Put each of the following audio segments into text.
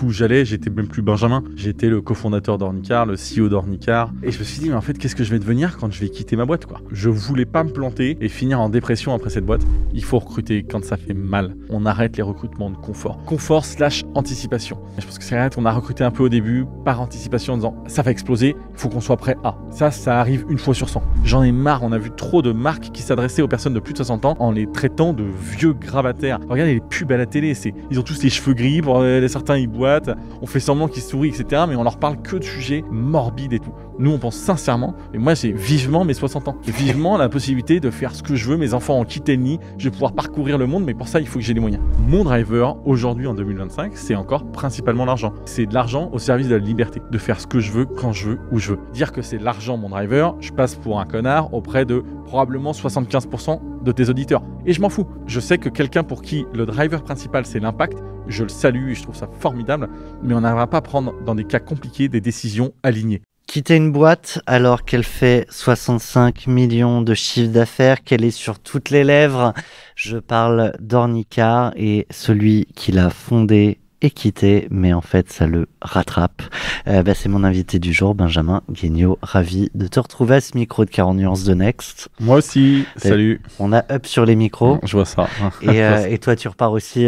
Partout où j'allais, j'étais même plus Benjamin. J'étais le cofondateur d'Ornicar, le CEO d'Ornicar. Et je me suis dit, mais en fait, qu'est-ce que je vais devenir quand je vais quitter ma boîte, quoi. Je voulais pas me planter et finir en dépression après cette boîte. Il faut recruter quand ça fait mal. On arrête les recrutements de confort. Confort / anticipation. Je pense que c'est vrai qu'on a recruté un peu au début par anticipation en disant, ça va exploser, il faut qu'on soit prêt à. Ça arrive une fois sur 100. J'en ai marre, on a vu trop de marques qui s'adressaient aux personnes de plus de 60 ans en les traitant de vieux gravataires. Regardez les pubs à la télé, ils ont tous les cheveux gris, pour certains ils boitent, on fait semblant qu'ils sourient, etc. Mais on leur parle que de sujets morbides et tout. Nous on pense sincèrement, et moi j'ai vivement mes 60 ans, vivement la possibilité de faire ce que je veux, mes enfants ont quitté le nid, je vais pouvoir parcourir le monde, mais pour ça il faut que j'ai les moyens. Mon driver aujourd'hui en 2025, c'est encore principalement l'argent. C'est de l'argent au service de la liberté, de faire ce que je veux, quand je veux, où je veux. Dire que c'est l'argent mon driver, je passe pour un connard auprès de probablement 75% de tes auditeurs. Et je m'en fous. Je sais que quelqu'un pour qui le driver principal c'est l'impact, je le salue et je trouve ça formidable, mais on n'arrivera pas à prendre dans des cas compliqués des décisions alignées. Quitter une boîte alors qu'elle fait 65 millions de chiffre d'affaires, qu'elle est sur toutes les lèvres. Je parle d'Ornicar et celui qui l'a fondé et quitté, mais en fait ça le rattrape. C'est mon invité du jour, Benjamin Guignot. Ravi de te retrouver à ce micro de 40 nuances de Next. Moi aussi, salut. On a up sur les micros. Je vois ça. Et toi tu repars aussi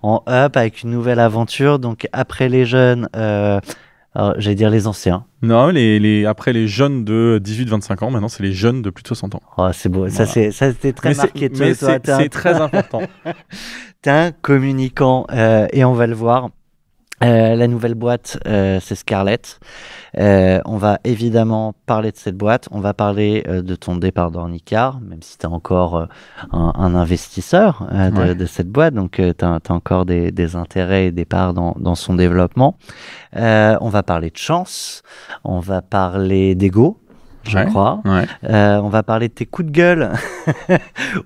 en up avec une nouvelle aventure. Donc après les jeunes... Alors, j'allais dire les anciens. Non, après les jeunes de 18-25 ans, maintenant c'est les jeunes de plus de 60 ans. Oh, c'est beau, voilà. Ça c'était très marqué. Mais c'est très important. T'es un communicant et on va le voir. La nouvelle boîte, c'est Scarlett. On va évidemment parler de cette boîte. On va parler de ton départ d'Ornicar, même si tu es encore un investisseur de cette boîte. Donc, tu as encore des intérêts et des parts dans son développement. On va parler de chance. On va parler d'ego. Je crois. Ouais. On va parler de tes coups de gueule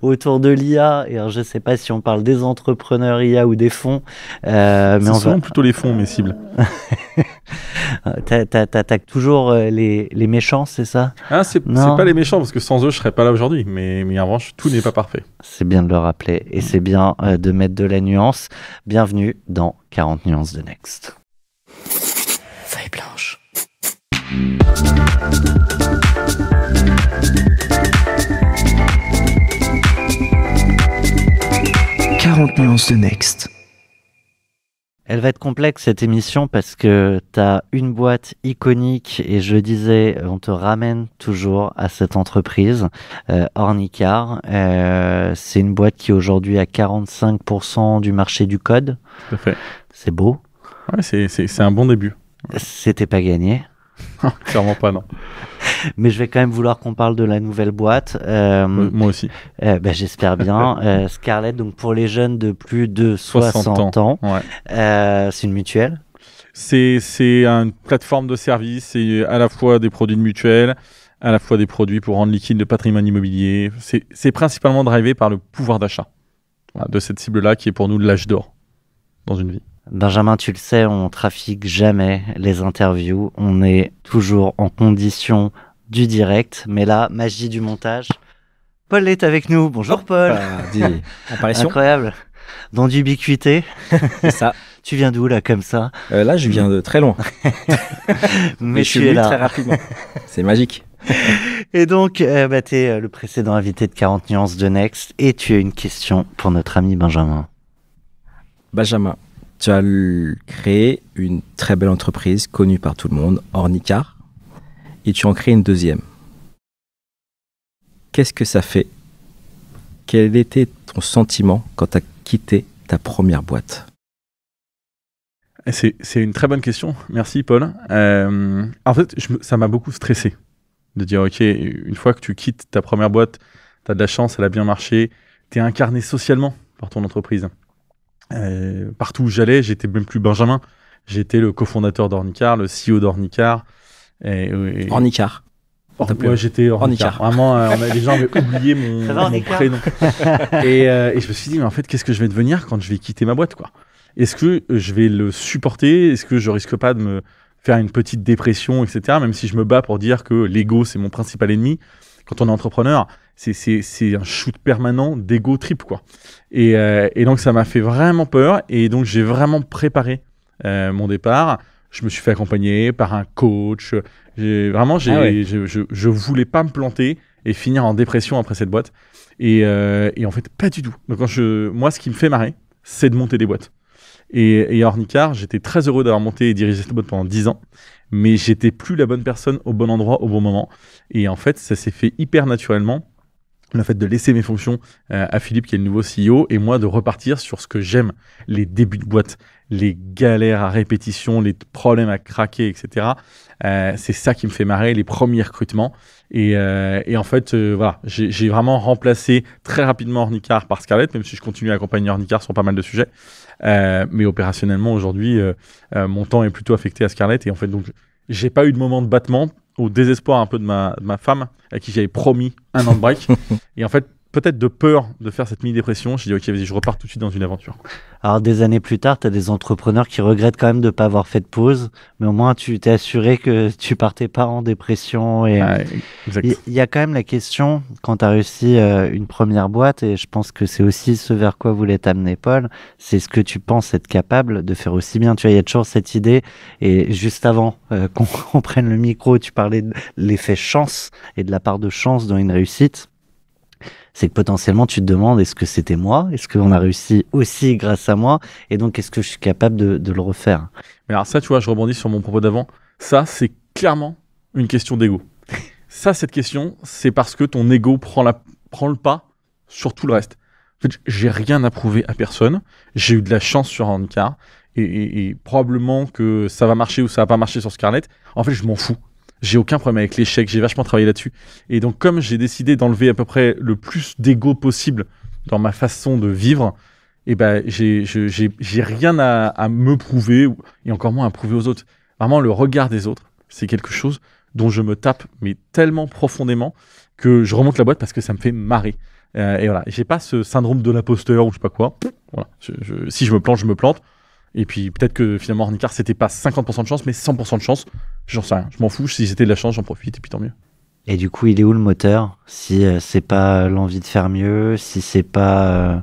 autour de l'IA. Et alors, je ne sais pas si on parle des entrepreneurs IA ou des fonds. Mais on va plutôt les fonds, mes cibles. T'attaques toujours les méchants, c'est ça? C'est pas les méchants, parce que sans eux, je ne serais pas là aujourd'hui. Mais en revanche, tout n'est pas parfait. C'est bien de le rappeler. Et c'est bien de mettre de la nuance. Bienvenue dans 40 nuances de Next. Feuille blanche. 40 nuances de Next. Elle va être complexe cette émission parce que tu as une boîte iconique et je disais, on te ramène toujours à cette entreprise, Ornicar. C'est une boîte qui aujourd'hui a 45% du marché du code. Tout à fait. C'est beau. Ouais, c'est un bon début. C'était pas gagné. Clairement pas, non. Mais je vais quand même vouloir qu'on parle de la nouvelle boîte. Moi aussi. J'espère bien. Scarlett, donc pour les jeunes de plus de 60 ans, ouais. C'est une mutuelle. C'est une plateforme de service, c'est à la fois des produits de mutuelle, à la fois des produits pour rendre liquide le patrimoine immobilier. C'est principalement drivé par le pouvoir d'achat de cette cible-là qui est pour nous l'âge d'or dans une vie. Benjamin, tu le sais, on trafique jamais les interviews. On est toujours en condition du direct. Mais là, magie du montage. Paul est avec nous. Bonjour Paul. Apparition. Incroyable. Dans d'ubiquité. C'est ça. Tu viens d'où là comme ça? Là, je viens de très loin. Mais je suis venu là très rapidement. C'est magique. Et donc, tu es le précédent invité de 40 nuances de Next. Et tu as une question pour notre ami Benjamin. Benjamin. Tu as créé une très belle entreprise connue par tout le monde, Ornicar, et tu en crées une deuxième. Qu'est-ce que ça fait? Quel était ton sentiment quand tu as quitté ta première boîte? C'est une très bonne question. Merci, Paul. En fait, ça m'a beaucoup stressé de dire, OK, une fois que tu quittes ta première boîte, tu as de la chance, elle a bien marché, tu es incarné socialement par ton entreprise. Partout où j'allais, j'étais même plus Benjamin. J'étais le cofondateur d'Ornicar, le CEO d'Ornicar. Ornicar. Ouais, j'étais Ornicar. Vraiment, les gens avaient oublié mon prénom. Et je me suis dit, mais en fait, qu'est-ce que je vais devenir quand je vais quitter ma boîte, quoi? Est-ce que je vais le supporter? Est-ce que je risque pas de me faire une petite dépression, etc. Même si je me bats pour dire que l'ego, c'est mon principal ennemi. Quand on est entrepreneur, c'est un shoot permanent d'ego trip, quoi. Et donc, ça m'a fait vraiment peur. Et donc, j'ai vraiment préparé mon départ. Je me suis fait accompagner par un coach. Je voulais pas me planter et finir en dépression après cette boîte. Et en fait, pas du tout. Donc moi, ce qui me fait marrer, c'est de monter des boîtes. Et à Ornicar, j'étais très heureux d'avoir monté et dirigé cette boîte pendant 10 ans. Mais j'étais plus la bonne personne au bon endroit au bon moment. Et en fait, ça s'est fait hyper naturellement. Le fait de laisser mes fonctions à Philippe, qui est le nouveau CEO, et moi de repartir sur ce que j'aime, les débuts de boîte, les galères à répétition, les problèmes à craquer, etc. C'est ça qui me fait marrer, les premiers recrutements. Et en fait, voilà, j'ai vraiment remplacé très rapidement Ornicar par Scarlett, même si je continue à accompagner Ornicar sur pas mal de sujets. Mais opérationnellement, aujourd'hui, mon temps est plutôt affecté à Scarlett. Et en fait, donc, j'ai pas eu de moment de battement, au désespoir un peu de ma femme, à qui j'avais promis un an de break. Et en fait, peut-être de peur de faire cette mini-dépression, j'ai dit ok, vas-y, je repars tout de suite dans une aventure. Alors des années plus tard, tu as des entrepreneurs qui regrettent quand même de ne pas avoir fait de pause, mais au moins tu t'es assuré que tu partais pas en dépression. Et il y a quand même la question, quand tu as réussi une première boîte, et je pense que c'est aussi ce vers quoi voulait t'amener Paul, c'est ce que tu penses être capable de faire aussi bien. Tu vois, il y a toujours cette idée, et juste avant qu'on prenne le micro, tu parlais de l'effet chance et de la part de chance dans une réussite. C'est que potentiellement tu te demandes, est-ce que c'était moi? Est-ce qu'on a réussi aussi grâce à moi? Et donc, est-ce que je suis capable de le refaire? Mais alors ça, tu vois, je rebondis sur mon propos d'avant. Ça, c'est clairement une question d'ego. Ça, cette question, c'est parce que ton ego prend le pas sur tout le reste. En fait, j'ai rien à prouver à personne. J'ai eu de la chance sur Ornicar. Et probablement que ça va marcher ou ça va pas marcher sur Scarlett. En fait, je m'en fous. J'ai aucun problème avec l'échec, j'ai vachement travaillé là-dessus. Et donc, comme j'ai décidé d'enlever à peu près le plus d'ego possible dans ma façon de vivre, et ben, j'ai rien à me prouver, et encore moins à prouver aux autres. Vraiment, le regard des autres, c'est quelque chose dont je me tape, mais tellement profondément, que je remonte la boîte parce que ça me fait marrer. Et voilà, j'ai pas ce syndrome de l'imposteur ou je sais pas quoi. Voilà. Si je me plante, je me plante. Et puis peut-être que finalement Ornicar c'était pas 50% de chance mais 100% de chance, j'en sais rien, je m'en fous, si c'était de la chance j'en profite et puis tant mieux. Et du coup il est où le moteur? Si c'est pas l'envie de faire mieux, si c'est pas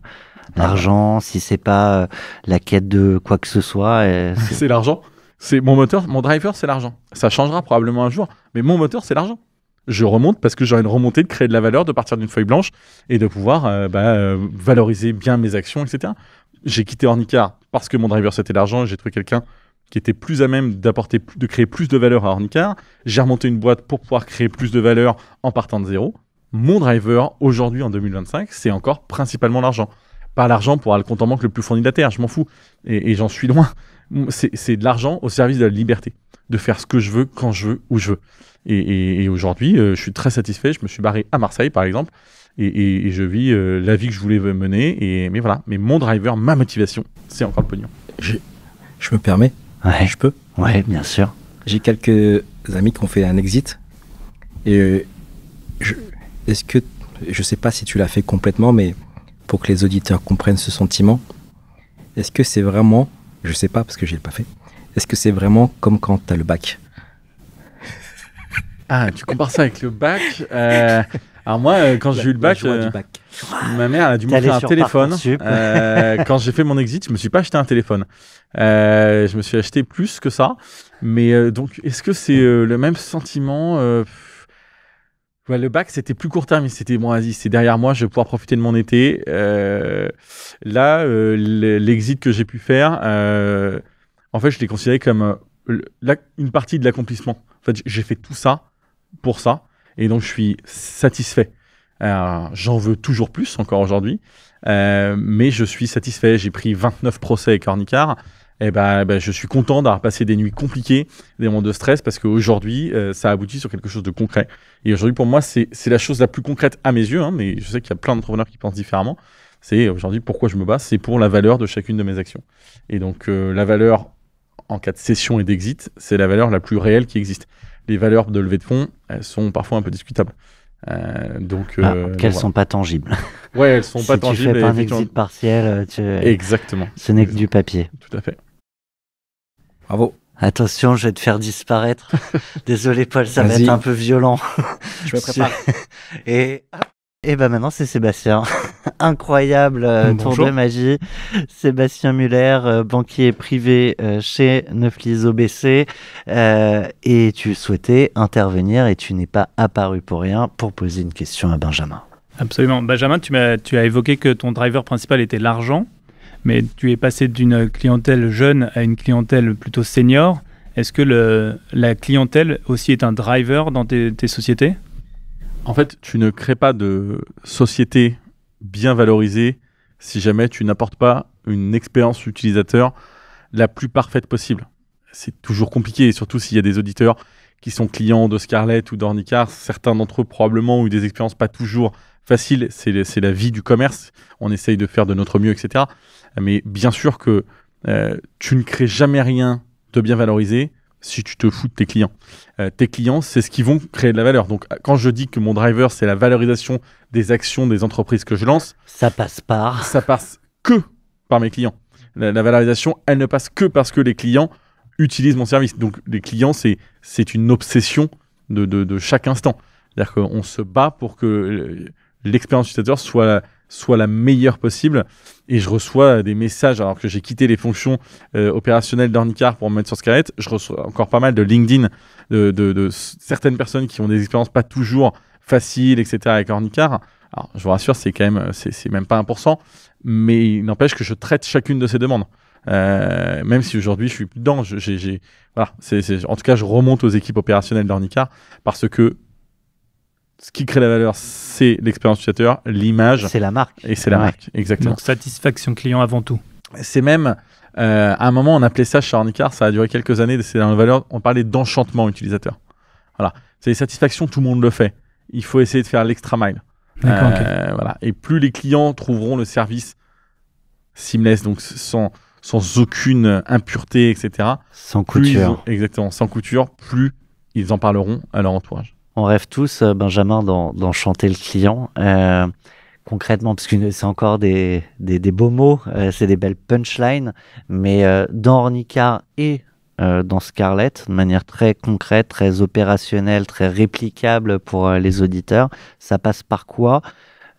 l'argent, si c'est pas la quête de quoi que ce soit. C'est l'argent, c'est mon moteur, mon driver c'est l'argent. Ça changera probablement un jour, mais mon moteur c'est l'argent. Je remonte parce que j'aurai une remontée de créer de la valeur, de partir d'une feuille blanche et de pouvoir valoriser bien mes actions, etc. J'ai quitté Ornicar parce que mon driver c'était l'argent et j'ai trouvé quelqu'un qui était plus à même de créer plus de valeur à Ornicar. J'ai remonté une boîte pour pouvoir créer plus de valeur en partant de zéro. Mon driver aujourd'hui en 2025, c'est encore principalement l'argent. Pas l'argent pour avoir le compte en banque le plus fourni de la Terre, je m'en fous. Et j'en suis loin. C'est de l'argent au service de la liberté, de faire ce que je veux, quand je veux, où je veux. Et aujourd'hui, je suis très satisfait. Je me suis barré à Marseille, par exemple. Et je vis la vie que je voulais mener. Mais voilà, mais mon driver, ma motivation, c'est encore le pognon. Je me permets? Ouais. Je peux? Ouais, bien sûr. J'ai quelques amis qui ont fait un exit. Et est-ce que, je sais pas si tu l'as fait complètement, mais pour que les auditeurs comprennent ce sentiment, est-ce que c'est vraiment, je sais pas parce que je l'ai pas fait, est-ce que c'est vraiment comme quand tu as le bac? Ah, tu compares ça avec le bac Alors moi, quand j'ai eu le bac, ma mère elle a dû m'offrir un téléphone. Quand j'ai fait mon exit, je me suis pas acheté un téléphone. Je me suis acheté plus que ça. Mais donc, est-ce que c'est le même sentiment ouais, le bac, c'était plus court terme. C'était bon, vas-y, c'est derrière moi, je vais pouvoir profiter de mon été. Là, l'exit que j'ai pu faire, en fait, je l'ai considéré comme une partie de l'accomplissement. En fait, j'ai fait tout ça pour ça. Et donc, je suis satisfait. J'en veux toujours plus, encore aujourd'hui. Mais je suis satisfait. J'ai pris 29 procès avec Ornicar. Et je suis content d'avoir passé des nuits compliquées, des moments de stress, parce qu'aujourd'hui, ça aboutit sur quelque chose de concret. Et aujourd'hui, pour moi, c'est la chose la plus concrète à mes yeux. Hein, mais je sais qu'il y a plein d'entrepreneurs qui pensent différemment. C'est aujourd'hui, pourquoi je me bats, c'est pour la valeur de chacune de mes actions. Et donc, la valeur en cas de cession et d'exit, c'est la valeur la plus réelle qui existe. Les valeurs de levée de fonds, elles sont parfois un peu discutables. Qu'elles sont pas tangibles. Ouais, elles sont pas si tangibles. Tu fais pas un exit partiel, Exactement. Ce n'est que du papier. Tout à fait. Bravo. Attention, je vais te faire disparaître. Désolé Paul, ça va être un peu violent. Je me prépare. Et maintenant c'est Sébastien. Incroyable tour Bonjour. de magie. Sébastien Muller, banquier privé chez Neuflize OBC. Et tu souhaitais intervenir et tu n'es pas apparu pour rien pour poser une question à Benjamin. Absolument. Benjamin, tu as évoqué que ton driver principal était l'argent, mais tu es passé d'une clientèle jeune à une clientèle plutôt senior. Est-ce que la clientèle aussi est un driver dans tes sociétés ? En fait, tu ne crées pas de société bien valorisée si jamais tu n'apportes pas une expérience utilisateur la plus parfaite possible. C'est toujours compliqué, et surtout s'il y a des auditeurs qui sont clients de Scarlett ou d'Ornicar. Certains d'entre eux probablement ont eu des expériences pas toujours faciles. C'est la vie du commerce. On essaye de faire de notre mieux, etc. Mais bien sûr que tu ne crées jamais rien de bien valorisé si tu te fous de tes clients. Tes clients, c'est ce qui vont créer de la valeur. Donc, quand je dis que mon driver, c'est la valorisation des actions des entreprises que je lance, Ça passe par... ça passe que par mes clients. La valorisation, elle ne passe que parce que les clients utilisent mon service. Donc, les clients, c'est une obsession de chaque instant. C'est-à-dire qu'on se bat pour que l'expérience utilisateur soit la meilleure possible. Et je reçois des messages, alors que j'ai quitté les fonctions opérationnelles d'Ornicar pour me mettre sur Scarlett, je reçois encore pas mal de LinkedIn de certaines personnes qui ont des expériences pas toujours faciles, etc. avec Ornicar. Alors, je vous rassure, c'est quand même, c'est même pas 1%, mais il n'empêche que je traite chacune de ces demandes. Même si aujourd'hui je suis plus dedans, voilà, en tout cas, je remonte aux équipes opérationnelles d'Ornicar parce que ce qui crée la valeur, c'est l'expérience utilisateur, l'image. C'est la marque. Et c'est la Ouais. marque, exactement. Donc, satisfaction client avant tout. C'est même, à un moment, on appelait ça chez Ornicar, ça a duré quelques années, c'est dans la valeur, on parlait d'enchantement utilisateur. Voilà, c'est les satisfactions, tout le monde le fait. Il faut essayer de faire l'extra mile. D'accord, ok. Voilà. Et plus les clients trouveront le service seamless, donc sans aucune impureté, etc. Sans Plus couture. exactement, sans couture, plus ils en parleront à leur entourage. On rêve tous, Benjamin, d'enchanter le client. Concrètement, parce que c'est encore des beaux mots, c'est des belles punchlines, mais dans Ornicar et dans Scarlett, de manière très concrète, très opérationnelle, très réplicable pour les auditeurs, ça passe par quoi ?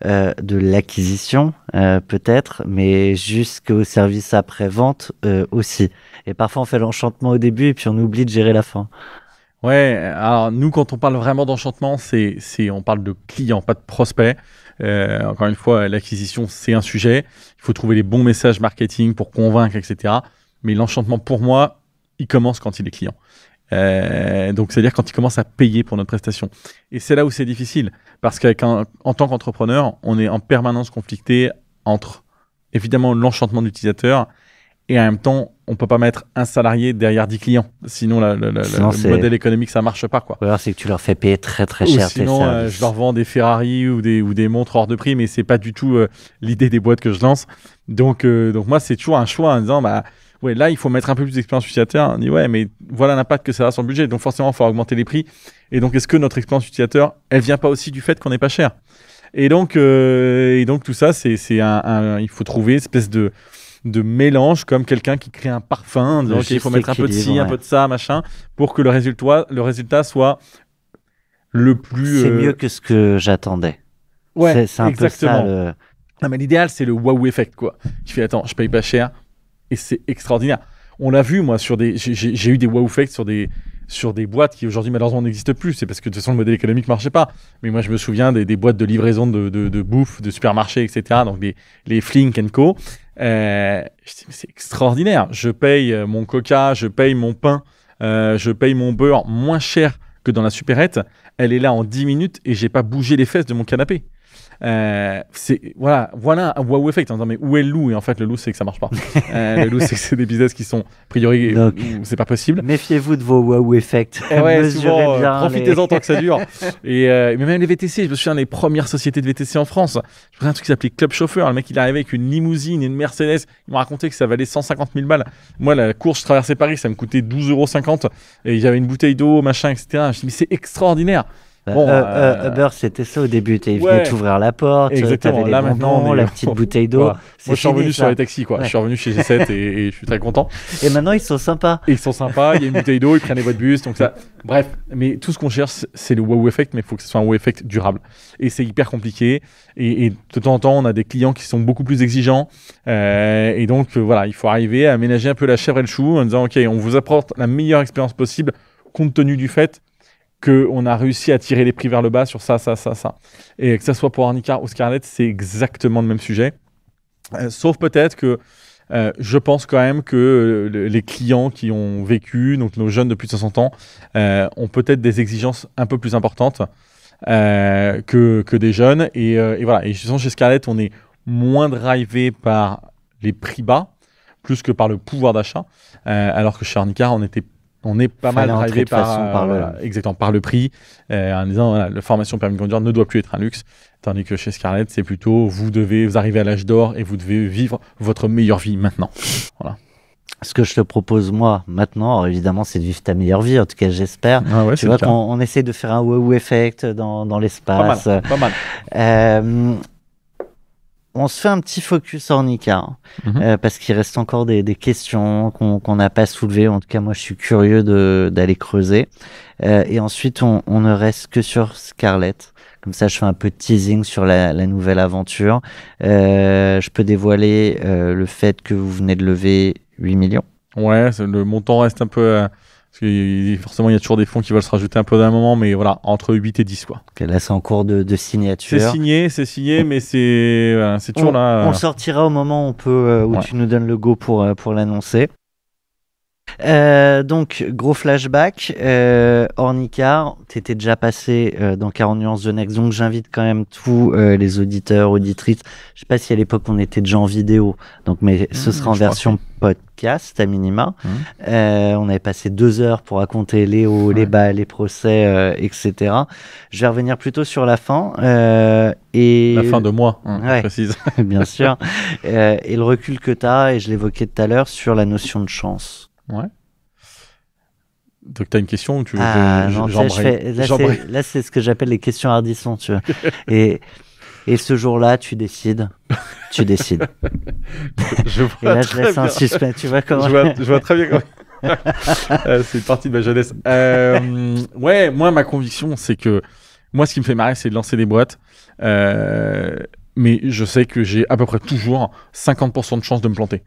De l'acquisition, peut-être, mais jusqu'au service après-vente aussi. Et parfois, on fait l'enchantement au début et puis on oublie de gérer la fin. Ouais, alors nous, quand on parle vraiment d'enchantement, on parle de clients, pas de prospects. Encore une fois, l'acquisition, c'est un sujet. Il faut trouver les bons messages marketing pour convaincre, etc. Mais l'enchantement, pour moi, il commence quand il est client. Donc, c'est-à-dire quand il commence à payer pour notre prestation. Et c'est là où c'est difficile. Parce qu'en tant qu'entrepreneur, on est en permanence conflicté entre, évidemment, l'enchantement de l'utilisateur et en même temps, on ne peut pas mettre un salarié derrière 10 clients. Sinon, Sinon, le modèle économique, ça ne marche pas, quoi. Ou alors, c'est que tu leur fais payer très très Ou cher tes sinon, services. je leur vends des Ferrari ou des montres hors de prix, mais c'est pas du tout l'idée des boîtes que je lance. Donc moi, c'est toujours un choix en disant, bah, ouais, là, il faut mettre un peu plus d'expérience utilisateur. On dit, ouais, mais voilà l'impact que ça a sur le budget. Donc forcément, il faut augmenter les prix. Et donc, est-ce que notre expérience utilisateur, elle vient pas aussi du fait qu'on n'est pas cher ? Et donc tout ça, il faut trouver une espèce de mélange, comme quelqu'un qui crée un parfum, en disant, ok, il faut mettre un peu de ci, un peu de ça, machin, pour que le résultat soit le plus... C'est mieux que ce que j'attendais. Ouais, c'est un exactement. peu ça. Non, mais l'idéal, c'est le wow effect, quoi. Tu fais, attends, je paye pas cher, et c'est extraordinaire. On l'a vu, moi, j'ai eu des wow effects sur des boîtes qui aujourd'hui malheureusement n'existent plus. C'est parce que de toute façon le modèle économique marchait pas. Mais moi je me souviens des boîtes de livraison de bouffe, de supermarchés, etc. Donc les Flink & Co. Je dis mais c'est extraordinaire. Je paye mon coca, je paye mon pain, je paye mon beurre moins cher que dans la supérette. Elle est là en 10 minutes et j'ai pas bougé les fesses de mon canapé. Voilà un wow effect en disant mais où est le loup, et en fait le loup c'est que ça marche pas. Le loup c'est que c'est des business qui sont a priori Donc, où c'est pas possible. Méfiez-vous de vos wow effects. Et ouais, Mesurez souvent, bien profitez-en tant que ça dure. Et mais même les VTC, je me souviens des premières sociétés de VTC en France. Je me souviens un truc qui s'appelait Club Chauffeur. Le mec il arrivait avec une limousine et une Mercedes. Il m'a raconté que ça valait 150 000 balles. Moi la course je traversais Paris, ça me coûtait 12,50 € et j'avais une bouteille d'eau machin, etc. Je me dis mais c'est extraordinaire. Bon, Uber, c'était ça au début. Tu ouais. venais t'ouvrir la porte, Exactement. t'avais les Là, bonbons, maintenant, on est- la petite bouteille d'eau. Voilà. C'est Moi, je suis revenu fini, sur ça. les taxis, quoi. Ouais. Je suis revenu chez G7 et je suis très content. Et maintenant, ils sont sympas. Et ils sont sympas, il y a une bouteille d'eau, ils prennent les voies de bus, donc ça. Bref, mais tout ce qu'on cherche, c'est le wow effect, mais il faut que ce soit un wow effect durable. Et c'est hyper compliqué. Et de temps en temps, on a des clients qui sont beaucoup plus exigeants. Et donc, voilà, il faut arriver à ménager un peu la chèvre et le chou en disant, OK, on vous apporte la meilleure expérience possible, compte tenu du fait qu'on a réussi à tirer les prix vers le bas sur ça. Et que ça soit pour Ornicar ou Scarlett, c'est exactement le même sujet. Sauf peut-être que je pense quand même que les clients qui ont vécu, donc nos jeunes de plus de 60 ans, ont peut-être des exigences un peu plus importantes que des jeunes. Et voilà. Et je sens chez Scarlett, on est moins drivé par les prix bas, plus que par le pouvoir d'achat. Alors que chez Ornicar, on est pas mal Fallait entrer drivé de façon par le- exactement, par le prix, en disant voilà, la formation permis de conduire ne doit plus être un luxe, tandis que chez Scarlett, c'est plutôt vous arrivez à l'âge d'or et vous devez vivre votre meilleure vie maintenant. Voilà. Ce que je te propose, moi, maintenant, alors évidemment, c'est de vivre ta meilleure vie. En tout cas, j'espère. Ah ouais, Tu vois qu'on essaie de faire un wow effect dans l'espace. Pas mal. On se fait un petit focus Ornicar, Mhm. parce qu'il reste encore des questions qu'on n'a pas soulevées. En tout cas, moi, je suis curieux d'aller creuser. Et ensuite, on ne reste que sur Scarlett. Comme ça, je fais un peu de teasing sur la nouvelle aventure. Je peux dévoiler le fait que vous venez de lever 8 millions. Ouais, le montant reste un peu... parce que forcément, il y a toujours des fonds qui veulent se rajouter un peu d'un moment, mais voilà, entre 8 et 10, quoi. Donc là, c'est en cours de signature. C'est signé, mais c'est toujours là. On le sortira au moment où, où Ouais. tu nous donnes le go pour l'annoncer. Donc, gros flashback. Ornicar, tu étais déjà passé dans 40 nuances de Next, donc j'invite quand même tous les auditeurs, auditrices. Je sais pas si à l'époque on était déjà en vidéo, donc, mais ce sera en je crois version podcast à minima. Mmh. On avait passé 2 heures pour raconter les hauts, les bas, les procès, etc. Je vais revenir plutôt sur la fin. Et La fin de mois, Ouais. je précise. bien sûr. Et le recul que tu as, et je l'évoquais tout à l'heure, sur la notion de chance. Ouais. Donc, tu as une question ou tu veux Ah, que non, j'embraye là, c'est ce que j'appelle les questions hardissons, tu vois. et ce jour-là, tu décides. Tu décides. Je Et vois là, je très laisse un bien. suspense. Tu vois comment Je vois très bien comment... c'est une partie de ma jeunesse. Ouais, moi, ma conviction, c'est que moi, ce qui me fait marrer, c'est de lancer des boîtes. Mais je sais que j'ai à peu près toujours 50% de chance de me planter.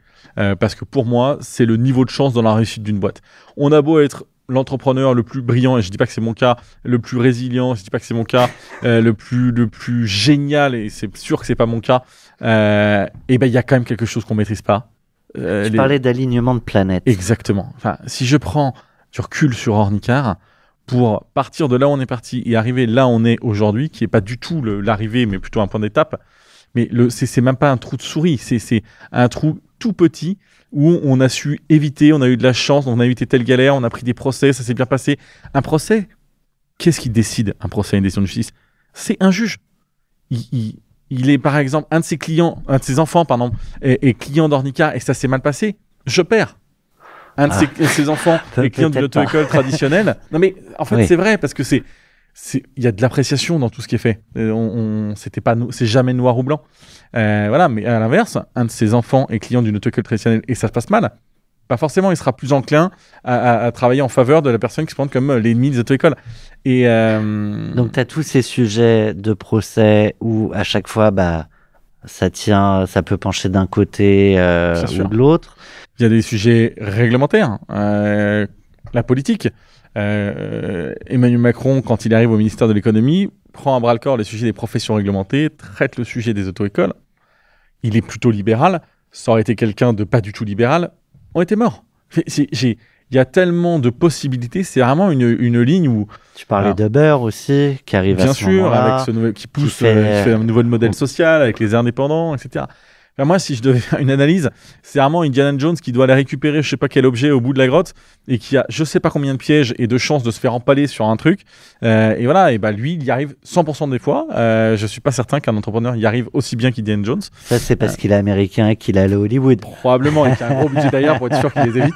Parce que pour moi, c'est le niveau de chance dans la réussite d'une boîte. On a beau être l'entrepreneur le plus brillant, et je dis pas que c'est mon cas, le plus résilient, je dis pas que c'est mon cas, le plus génial, et c'est sûr que c'est pas mon cas, et ben il y a quand même quelque chose qu'on maîtrise pas. Tu parlais d'alignement de planètes. Exactement. Enfin, si je prends du recul sur Ornicar, pour partir de là où on est parti et arriver là où on est aujourd'hui, qui est pas du tout l'arrivée, mais plutôt un point d'étape, mais c'est même pas un trou de souris, c'est un trou tout petit où on a su éviter, on a eu de la chance, on a évité telle galère, on a pris des procès, ça s'est bien passé. Un procès, qu'est-ce qui décide un procès, une décision de justice? C'est un juge. Il est par exemple un de ses enfants, est client d'Ornicar et ça s'est mal passé, je perds. Un de ses enfants est client d'une auto-école traditionnelle. Non mais en fait c'est vrai parce que il y a de l'appréciation dans tout ce qui est fait. C'est jamais noir ou blanc. Voilà, mais à l'inverse, un de ses enfants est client d'une auto-école traditionnelle et ça se passe mal. Pas forcément, il sera plus enclin à travailler en faveur de la personne qui se prend comme l'ennemi des auto-écoles. Donc, tu as tous ces sujets de procès où à chaque fois, ça peut pencher d'un côté ou de l'autre. Il y a des sujets réglementaires, la politique. Emmanuel Macron, quand il arrive au ministère de l'économie, prend à bras-le-corps les sujets des professions réglementées, traite le sujet des auto-écoles. Il est plutôt libéral. Ça aurait été quelqu'un de pas du tout libéral, on était mort. Il y a tellement de possibilités, c'est vraiment une ligne où... Tu parlais d'Uber aussi, qui arrive bien à ce sûr, moment-là, qui fait un nouveau modèle social avec les indépendants, etc. Enfin, moi, si je devais faire une analyse, c'est vraiment Indiana Jones qui doit aller récupérer je sais pas quel objet au bout de la grotte et qui a je sais pas combien de pièges et de chances de se faire empaler sur un truc, et voilà, et bah lui, il y arrive 100% des fois. Je suis pas certain qu'un entrepreneur y arrive aussi bien qu'Indiana Jones. Ça, c'est parce qu'il est américain et qu'il est allé à Hollywood. Probablement, et qu'il y a un gros budget derrière pour être sûr qu'il les évite.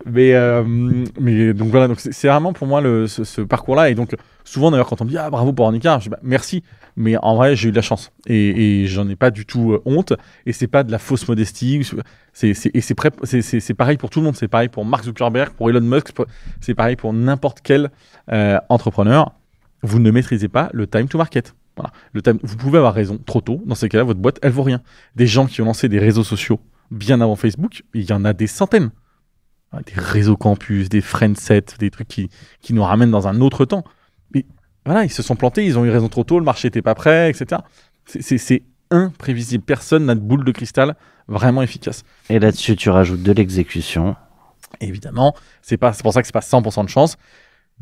Mais donc voilà, donc c'est vraiment pour moi ce parcours-là. Et donc, souvent d'ailleurs, quand on me dit bravo pour Ornicar, je dis merci. Mais en vrai, j'ai eu de la chance. Et j'en ai pas du tout honte. Et c'est pas de la fausse modestie. C'est pareil pour tout le monde. C'est pareil pour Mark Zuckerberg, pour Elon Musk. C'est pareil pour n'importe quel entrepreneur. Vous ne maîtrisez pas le time to market. Voilà. Vous pouvez avoir raison trop tôt. Dans ces cas-là, votre boîte, elle vaut rien. Des gens qui ont lancé des réseaux sociaux bien avant Facebook, il y en a des centaines. Des réseaux campus, des friendsets, des trucs qui nous ramènent dans un autre temps. Mais voilà, ils se sont plantés, ils ont eu raison trop tôt, le marché n'était pas prêt, etc. C'est imprévisible. Personne n'a de boule de cristal vraiment efficace. Et là-dessus, tu rajoutes de l'exécution. Évidemment, c'est pour ça que c'est pas 100% de chance.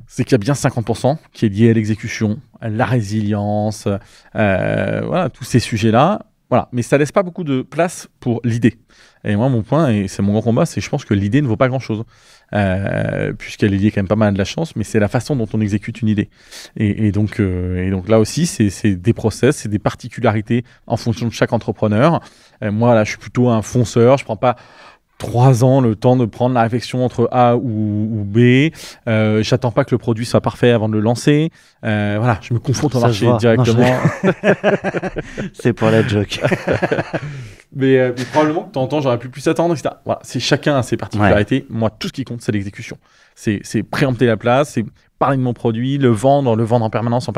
C'est qu'il y a bien 50% qui est lié à l'exécution, à la résilience, voilà, tous ces sujets-là. Voilà. Mais ça laisse pas beaucoup de place pour l'idée. Et moi, mon point, et c'est mon grand combat, c'est que je pense que l'idée ne vaut pas grand-chose. Puisqu'elle est liée quand même pas mal à de la chance, mais c'est la façon dont on exécute une idée. Et donc là aussi, c'est des process, c'est des particularités en fonction de chaque entrepreneur. Moi, là, je suis plutôt un fonceur, je prends pas 3 ans le temps de prendre la réflexion entre A ou B. J'attends pas que le produit soit parfait avant de le lancer. Voilà, je me confronte au marché directement. Non, c'est pour la joke. mais probablement que de temps en temps, j'aurais pu plus attendre, etc. Voilà, c'est chacun a ses particularités. Ouais. Moi, tout ce qui compte, c'est l'exécution. C'est préempter la place, c'est parler de mon produit, le vendre en permanence.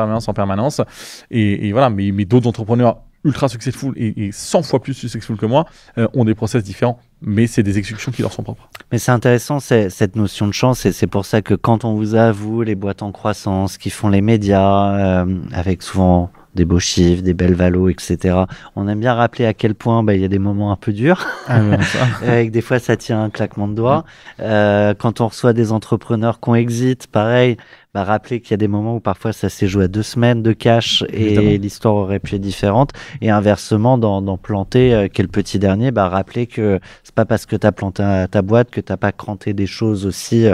Et voilà, mais d'autres entrepreneurs ultra successful et 100 fois plus successful que moi ont des process différents, mais c'est des exécutions qui leur sont propres. Mais c'est intéressant cette notion de chance, et c'est pour ça que quand on vous a, vous, les boîtes en croissance, qui font les médias, avec souvent des beaux chiffres, des belles valos, etc. On aime bien rappeler à quel point il y a des moments un peu durs, avec des fois ça tient un claquement de doigts. Quand on reçoit des entrepreneurs qu'on exit, pareil, rappeler qu'il y a des moments où parfois ça s'est joué à 2 semaines de cash et l'histoire aurait pu être différente. Et inversement, dans planter, qui est le petit dernier, rappeler que c'est pas parce que tu as planté ta boîte que tu n'as pas cranté des choses aussi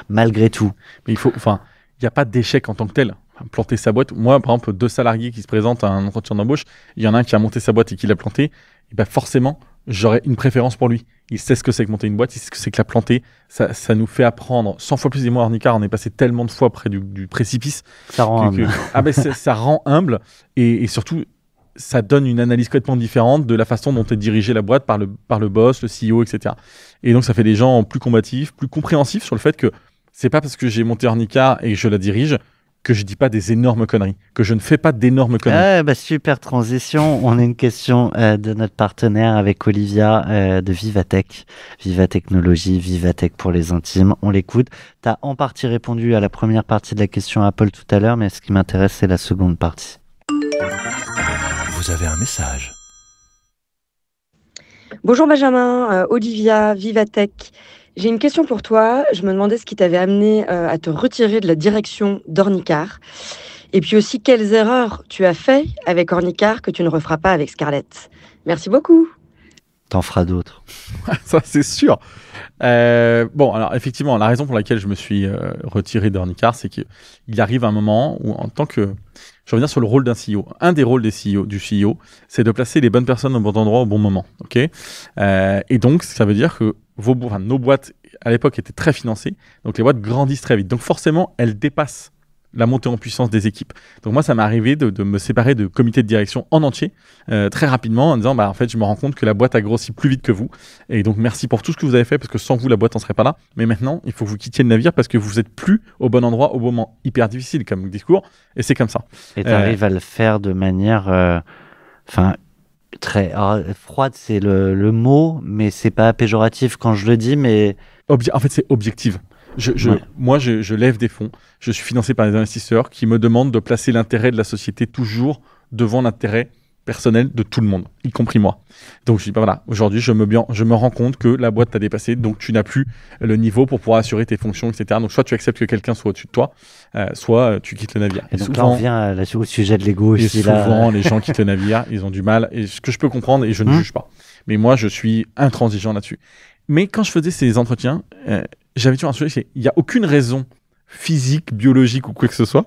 malgré tout. Mais il n'y a pas d'échec en tant que tel. Planter sa boîte. Moi, par exemple, 2 salariés qui se présentent à un entretien d'embauche, il y en a un qui a monté sa boîte et qui l'a plantée, et forcément, j'aurais une préférence pour lui. Il sait ce que c'est que monter une boîte, il sait ce que c'est que la planter. Ça nous fait apprendre 100 fois plus. Et moi, Ornicar, on est passé tellement de fois près du précipice. Ça rend humble. Ça rend humble et surtout, ça donne une analyse complètement différente de la façon dont est dirigée la boîte par le boss, le CEO, etc. Et donc, ça fait des gens plus combatifs, plus compréhensifs sur le fait que c'est pas parce que j'ai monté Ornicar et que je la dirige que je dis pas des énormes conneries, que je ne fais pas d'énormes conneries. Super transition. On a une question de notre partenaire avec Olivia de Vivatech. Vivatechnologie, Vivatech pour les intimes. On l'écoute. Tu as en partie répondu à la première partie de la question Apple tout à l'heure, mais ce qui m'intéresse, c'est la seconde partie. Vous avez un message. Bonjour Benjamin, Olivia, Vivatech. J'ai une question pour toi. Je me demandais ce qui t'avait amené à te retirer de la direction d'Ornicar. Et puis aussi, quelles erreurs tu as fait avec Ornicar que tu ne referas pas avec Scarlett. Merci beaucoup. T'en feras d'autres. Ça, c'est sûr. Bon, alors effectivement, la raison pour laquelle je me suis retiré d'Ornicar, c'est qu'il arrive un moment où, en tant que... Je reviens sur le rôle d'un CEO. Un des rôles du CEO, c'est de placer les bonnes personnes au bon endroit au bon moment. Okay, et donc, ça veut dire que nos boîtes, à l'époque, étaient très financées. Donc, les boîtes grandissent très vite. Donc, forcément, elles dépassent la montée en puissance des équipes. Donc, moi, ça m'est arrivé de me séparer de comité de direction en entier, très rapidement, en disant, en fait, je me rends compte que la boîte a grossi plus vite que vous. Et donc, merci pour tout ce que vous avez fait, parce que sans vous, la boîte n'en serait pas là. Mais maintenant, il faut que vous quittiez le navire parce que vous n'êtes plus au bon endroit, au bon moment. Hyper difficile comme discours. Et c'est comme ça. Et tu arrives à le faire de manière... très froide, c'est le mot, mais c'est pas péjoratif quand je le dis, mais... En fait, c'est objectif. Moi, je lève des fonds. Je suis financé par des investisseurs qui me demandent de placer l'intérêt de la société toujours devant l'intérêt personnel de tout le monde, y compris moi. Donc, je dis, voilà, aujourd'hui, je me rends compte que la boîte t'a dépassé, donc tu n'as plus le niveau pour pouvoir assurer tes fonctions, etc. Donc, soit tu acceptes que quelqu'un soit au-dessus de toi, soit tu quittes le navire. Et donc souvent, là, on vient au sujet de l'ego. Et souvent, les gens quittent le navire, ils ont du mal, et ce que je peux comprendre, et je ne juge pas. Mais moi, je suis intransigeant là-dessus. Mais quand je faisais ces entretiens, j'avais toujours un sujet, il n'y a aucune raison physique, biologique ou quoi que ce soit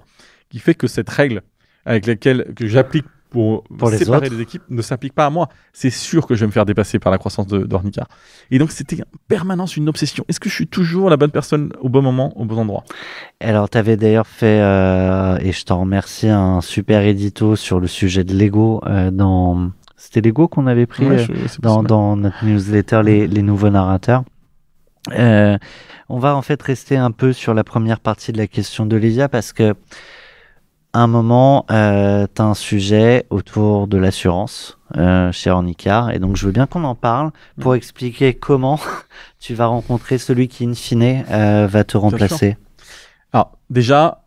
qui fait que cette règle avec laquelle que j'applique pour les séparer autres. les équipes ne s'applique pas à moi. C'est sûr que je vais me faire dépasser par la croissance d'Ornicar. Et donc, c'était en permanence une obsession. Est-ce que je suis toujours la bonne personne au bon moment, au bon endroit? Alors, tu avais d'ailleurs fait, et je t'en remercie, un super édito sur le sujet de Lego dans... C'était Lego qu'on avait pris Ouais, c'est possible. dans notre newsletter, les nouveaux narrateurs. On va en fait rester un peu sur la première partie de la question d'Olivia parce que à un moment, tu as un sujet autour de l'assurance chez Ornicar et donc je veux bien qu'on en parle pour expliquer comment tu vas rencontrer celui qui, in fine, va te remplacer. Alors, déjà,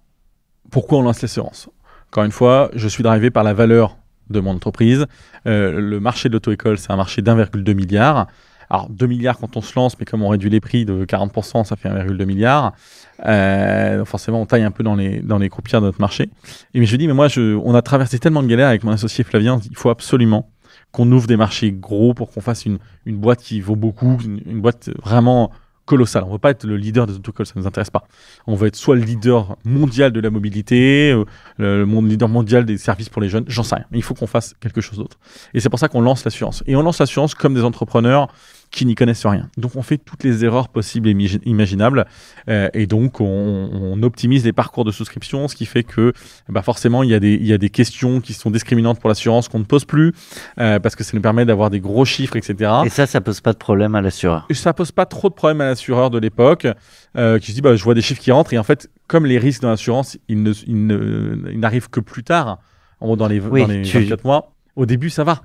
pourquoi on lance l'assurance? Encore une fois, je suis drivé par la valeur de mon entreprise. Le marché de l'auto-école, c'est un marché d'1,2 milliard. Alors, 2 milliards quand on se lance, mais comme on réduit les prix de 40%, ça fait 1,2 milliard. Donc forcément, on taille un peu dans les croupières de notre marché. Et mais je dis, mais moi, on a traversé tellement de galères avec mon associé Flavien, il faut absolument qu'on ouvre des marchés gros pour qu'on fasse une boîte qui vaut beaucoup, une boîte vraiment colossale. On ne veut pas être le leader des autocols, ça ne nous intéresse pas. On veut être soit le leader mondial de la mobilité, le leader mondial des services pour les jeunes, j'en sais rien. Mais il faut qu'on fasse quelque chose d'autre. Et c'est pour ça qu'on lance l'assurance. Et on lance l'assurance comme des entrepreneurs qui n'y connaissent rien. Donc on fait toutes les erreurs possibles et imaginables et donc on optimise les parcours de souscription, ce qui fait que forcément il y a des questions qui sont discriminantes pour l'assurance qu'on ne pose plus parce que ça nous permet d'avoir des gros chiffres, etc. Et ça pose pas de problème à l'assureur. Et ça pose pas trop de problèmes à l'assureur de l'époque qui se dit je vois des chiffres qui rentrent et en fait comme les risques dans l'assurance ils n'arrivent que plus tard, en gros dans les 24 mois. Au début, ça va.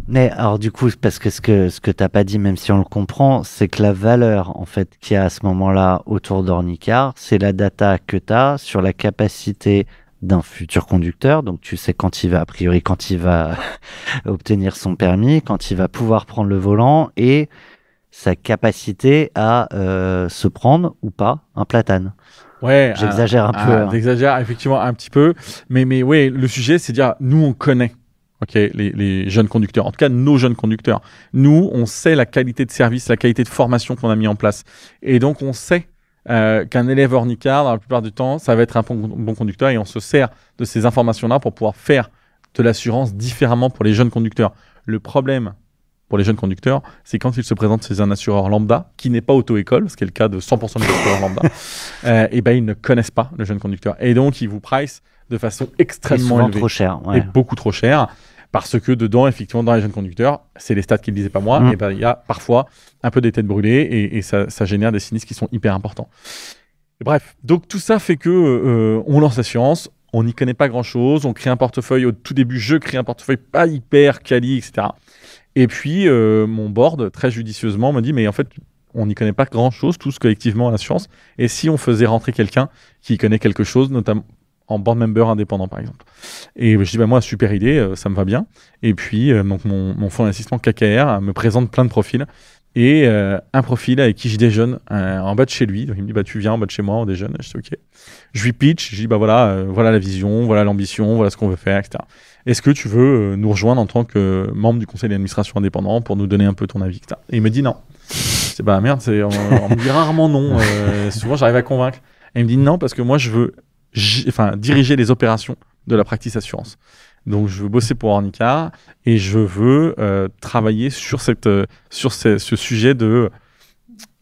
Mais alors du coup, parce que ce que t'as pas dit, même si on le comprend, c'est que la valeur en fait qu'il y a à ce moment-là autour d'Ornicar, c'est la data que tu as sur la capacité d'un futur conducteur. Donc tu sais quand il va obtenir son permis, quand il va pouvoir prendre le volant et sa capacité à se prendre ou pas un platane. Ouais, j'exagère un peu. J'exagère effectivement un petit peu, mais ouais, le sujet c'est de dire nous on connaît. Les jeunes conducteurs, en tout cas nos jeunes conducteurs. Nous, on sait la qualité de service, la qualité de formation qu'on a mis en place. Et donc, on sait qu'un élève Ornicar, dans la plupart du temps, ça va être un bon conducteur et on se sert de ces informations-là pour pouvoir faire de l'assurance différemment pour les jeunes conducteurs. Le problème pour les jeunes conducteurs, c'est quand ils se présentent chez un assureur lambda, qui n'est pas auto-école, ce qui est le cas de 100% des assureurs lambda, ils ne connaissent pas le jeune conducteur. Et donc, ils vous price de façon extrêmement élevée. Trop cher. Et beaucoup trop cher. Parce que dedans, effectivement, dans les jeunes conducteurs, c'est les stats qui ne le disaient pas moi, il y a parfois un peu des têtes brûlées et ça génère des sinistres qui sont hyper importants. Et bref, donc tout ça fait que on lance l'assurance, on n'y connaît pas grand-chose, on crée un portefeuille. Au tout début, je crée un portefeuille pas hyper quali, etc. Et puis, mon board, très judicieusement, me dit, mais en fait, on n'y connaît pas grand-chose, tous collectivement à l'assurance. Et si on faisait rentrer quelqu'un qui connaît quelque chose, notamment en board member indépendant par exemple. Et je dis moi super idée, ça me va bien. Et puis donc mon fonds d'investissement KKR me présente plein de profils et un profil avec qui je déjeune en bas de chez lui. Donc il me dit tu viens en bas de chez moi, on déjeune. Je dis ok. Je lui pitch, je dis voilà la vision, voilà l'ambition, voilà ce qu'on veut faire, etc. Est-ce que tu veux nous rejoindre en tant que membre du conseil d'administration indépendant pour nous donner un peu ton avis, etc. Et il me dit non. C'est merde, on me dit rarement non. Souvent j'arrive à convaincre. Et il me dit non parce que moi je veux diriger les opérations de la practice assurance. Donc, je veux bosser pour Ornicar et je veux travailler sur ce sujet de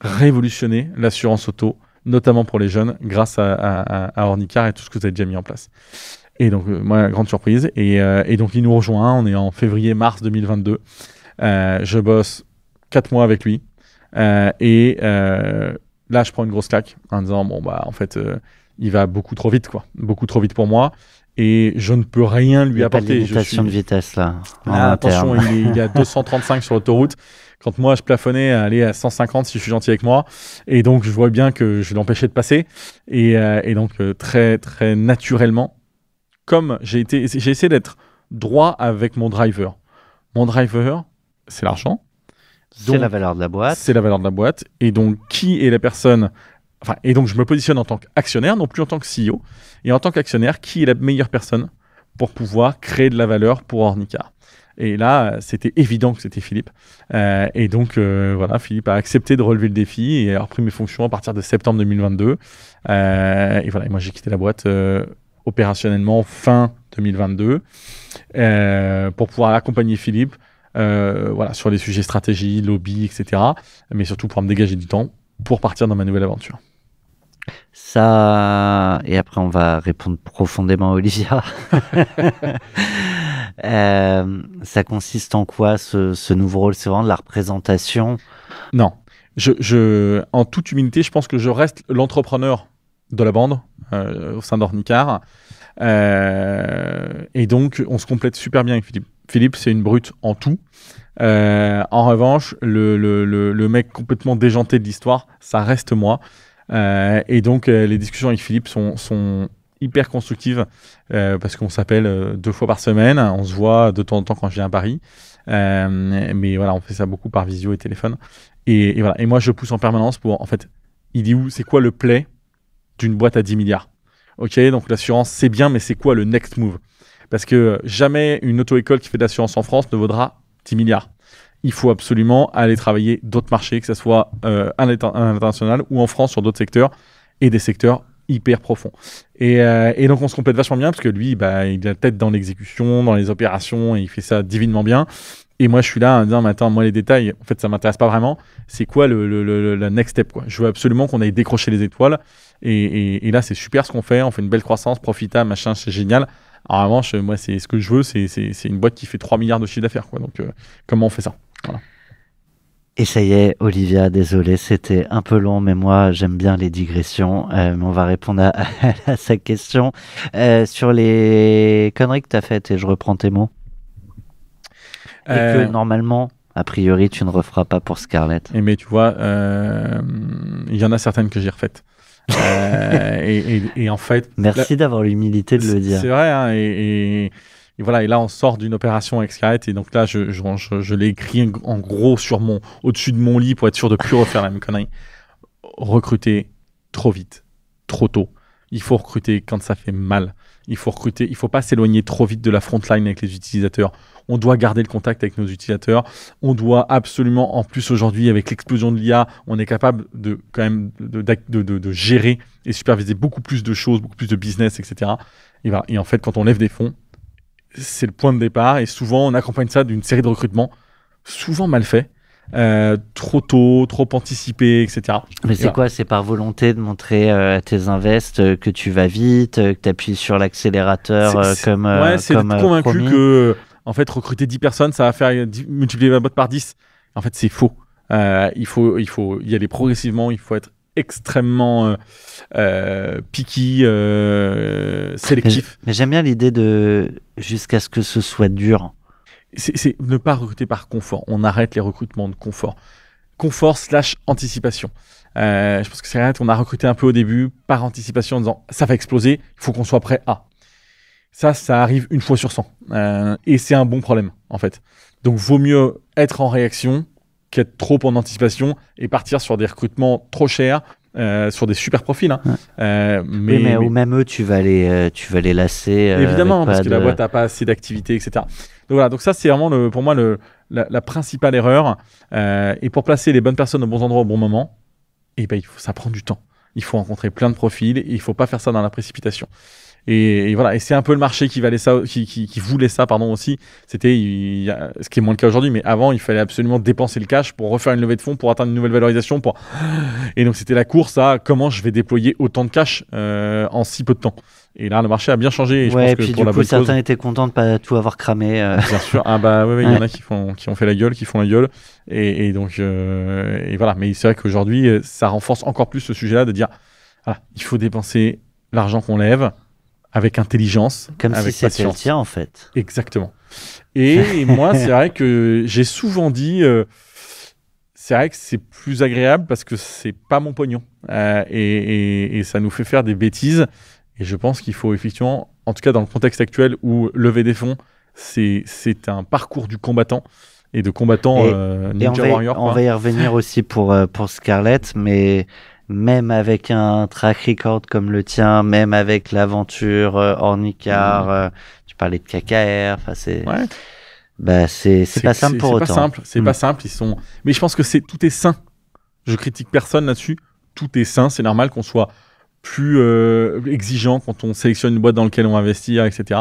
révolutionner l'assurance auto, notamment pour les jeunes, grâce à Ornicar et tout ce que vous avez déjà mis en place. Et donc, moi, grande surprise. Et donc, il nous rejoint. On est en février-mars 2022. Je bosse 4 mois avec lui. Là, je prends une grosse claque en disant, en fait... il va beaucoup trop vite, beaucoup trop vite pour moi, et je ne peux rien lui apporter. Il n'y a pas de limitation de vitesse là. Attention, il est à 235 sur l'autoroute. Quand moi je plafonnais à aller à 150 si je suis gentil avec moi, et donc je vois bien que je vais l'empêcher de passer, et donc très très naturellement, comme j'ai essayé d'être droit avec mon driver. Mon driver, c'est l'argent. C'est la valeur de la boîte. C'est la valeur de la boîte, et donc qui est la personne. Et donc, je me positionne en tant qu'actionnaire, non plus en tant que CEO. Et en tant qu'actionnaire, qui est la meilleure personne pour pouvoir créer de la valeur pour Ornicar? Et là, c'était évident que c'était Philippe. Et donc, voilà, Philippe a accepté de relever le défi et a repris mes fonctions à partir de septembre 2022. Et voilà, et moi, j'ai quitté la boîte opérationnellement fin 2022 pour pouvoir accompagner Philippe voilà, sur les sujets stratégie, lobby, etc. Mais surtout pour me dégager du temps pour partir dans ma nouvelle aventure. Ça, et après on va répondre profondément à Olivia. Ça consiste en quoi ce nouveau rôle? C'est vraiment de la représentation? Non. En toute humilité, je pense que je reste l'entrepreneur de la bande au sein d'Ornicar. Et donc, on se complète super bien avec Philippe. Philippe, c'est une brute en tout. En revanche, le mec complètement déjanté de l'histoire, ça reste moi. Et donc, les discussions avec Philippe sont hyper constructives parce qu'on s'appelle 2 fois par semaine. On se voit de temps en temps quand je viens à Paris. Mais voilà, on fait ça beaucoup par visio et téléphone. Et voilà. Et moi, je pousse en permanence pour, en fait, il dit où, c'est quoi le play d'une boîte à 10 milliards? Ok, donc l'assurance, c'est bien, mais c'est quoi le next move? Parce que jamais une auto-école qui fait de l'assurance en France ne vaudra 10 milliards. Il faut absolument aller travailler d'autres marchés, que ce soit à l'international ou en France sur d'autres secteurs, et des secteurs hyper profonds. Et donc on se complète vachement bien, parce que lui, il a la tête dans l'exécution, dans les opérations, et il fait ça divinement bien. Et moi, je suis là en disant, mais attends, moi, les détails, en fait, ça m'intéresse pas vraiment. C'est quoi la next step, quoi? Je veux absolument qu'on aille décrocher les étoiles. Et là, c'est super ce qu'on fait. On fait une belle croissance, profitable, machin, c'est génial. En revanche, moi, c'est ce que je veux, c'est une boîte qui fait 3 milliards de chiffre d'affaires, quoi. Donc, comment on fait ça? Voilà. Et ça y est, Olivia, désolé, c'était un peu long, mais moi, j'aime bien les digressions. Mais on va répondre à sa question. Sur les conneries que tu as faites, et je reprends tes mots. Et que normalement, a priori, tu ne referas pas pour Scarlett. Mais tu vois, il y en a certaines que j'ai refaites. Et en fait... Merci d'avoir l'humilité de le dire. C'est vrai, hein, et voilà, et là on sort d'une opération avec Scarlett, et donc là je l'ai écrit en gros au-dessus de mon lit pour être sûr de plus refaire la même connerie. Recruter trop vite, trop tôt. Il faut recruter quand ça fait mal. Il faut recruter, il faut pas s'éloigner trop vite de la frontline avec les utilisateurs. On doit garder le contact avec nos utilisateurs. On doit absolument, en plus aujourd'hui, avec l'explosion de l'IA, on est capable de quand même de gérer et superviser beaucoup plus de choses, beaucoup plus de business, etc. Et, voilà. Et en fait, quand on lève des fonds, c'est le point de départ. Et souvent, on accompagne ça d'une série de recrutements, souvent mal faits, trop tôt, trop anticipés, etc. Mais c'est quoi? C'est par volonté de montrer à tes invests que tu vas vite, que tu appuies sur l'accélérateur comme ouais, c'est comme, d'être convaincu promis. que en fait, recruter 10 personnes, ça va faire multiplier ma boîte par 10. En fait, c'est faux. Il faut y aller progressivement. Il faut être extrêmement picky, sélectif. Mais j'aime bien l'idée de jusqu'à ce que ce soit dur. C'est ne pas recruter par confort. On arrête les recrutements de confort. Confort / anticipation. Je pense que c'est vrai, on a recruté un peu au début par anticipation en disant ça va exploser, il faut qu'on soit prêt à. Ça arrive une fois sur 100. Et c'est un bon problème, en fait. Donc, vaut mieux être en réaction qu'être trop en anticipation et partir sur des recrutements trop chers, sur des super profils. Hein. Ouais. Mais ou même eux, tu vas les lasser. Évidemment, parce que la boîte n'a pas assez d'activité, etc. Donc, voilà. Donc, ça, c'est vraiment, pour moi, la principale erreur. Et pour placer les bonnes personnes aux bons endroits au bon moment, ça prend du temps. Il faut rencontrer plein de profils et il ne faut pas faire ça dans la précipitation. Et voilà, et c'est un peu le marché qui voulait ça aussi. C'était, ce qui est moins le cas aujourd'hui, mais avant, il fallait absolument dépenser le cash pour refaire une levée de fonds, pour atteindre une nouvelle valorisation. Et donc, c'était la course à comment je vais déployer autant de cash en si peu de temps. Et là, le marché a bien changé. Et je pense que puis pour du coup, certains étaient contents de ne pas tout avoir cramé. Bien sûr. Ah bah ouais, il y en a qui ont fait la gueule, qui font la gueule. Et donc, et voilà. Mais c'est vrai qu'aujourd'hui, ça renforce encore plus ce sujet-là de dire, voilà, il faut dépenser l'argent qu'on lève avec intelligence, comme avec si c'était patience. le tien, en fait. Exactement. Et moi, c'est vrai que j'ai souvent dit, c'est vrai que c'est plus agréable parce que c'est pas mon pognon. Et ça nous fait faire des bêtises. Et je pense qu'il faut effectivement, en tout cas dans le contexte actuel où lever des fonds, c'est un parcours du combattant et de combattant Ninja Warrior. On va y revenir aussi pour Scarlett, mais même avec un track record comme le tien, même avec l'aventure Ornicar, tu parlais de KKR, enfin c'est... Ouais. Bah, c'est pas simple pour autant. C'est pas simple. Mais je pense que tout est sain. Je critique personne là-dessus. Tout est sain. C'est normal qu'on soit plus exigeant quand on sélectionne une boîte dans laquelle on va investir, etc.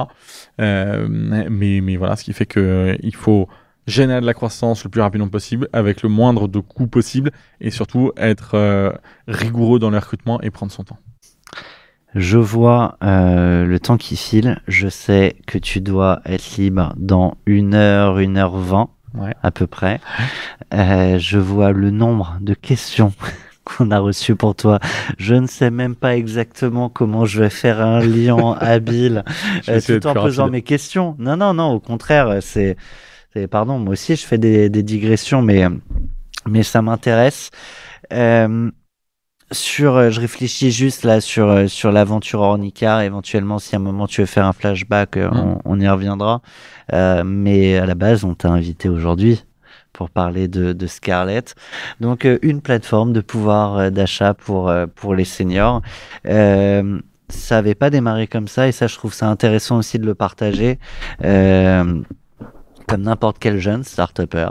Mais voilà, ce qui fait qu'il faut générer de la croissance le plus rapidement possible, avec le moindre de coûts possible, et surtout être rigoureux dans le recrutement et prendre son temps. Je vois le temps qui file. Je sais que tu dois être libre dans 1h, 1h20 à peu près. Je vois le nombre de questions qu'on a reçues pour toi. Je ne sais même pas exactement comment je vais faire un lien habile tout en posant mes questions. Non, au contraire, pardon, moi aussi je fais des digressions, mais ça m'intéresse. Je réfléchis juste là sur l'aventure Ornicar. Éventuellement, si à un moment tu veux faire un flashback, on y reviendra. Mais à la base, on t'a invité aujourd'hui pour parler de Scarlett. Donc, une plateforme de pouvoir d'achat pour les seniors. Ça n'avait pas démarré comme ça, et ça, je trouve ça intéressant aussi de le partager. Comme n'importe quel jeune start-upper,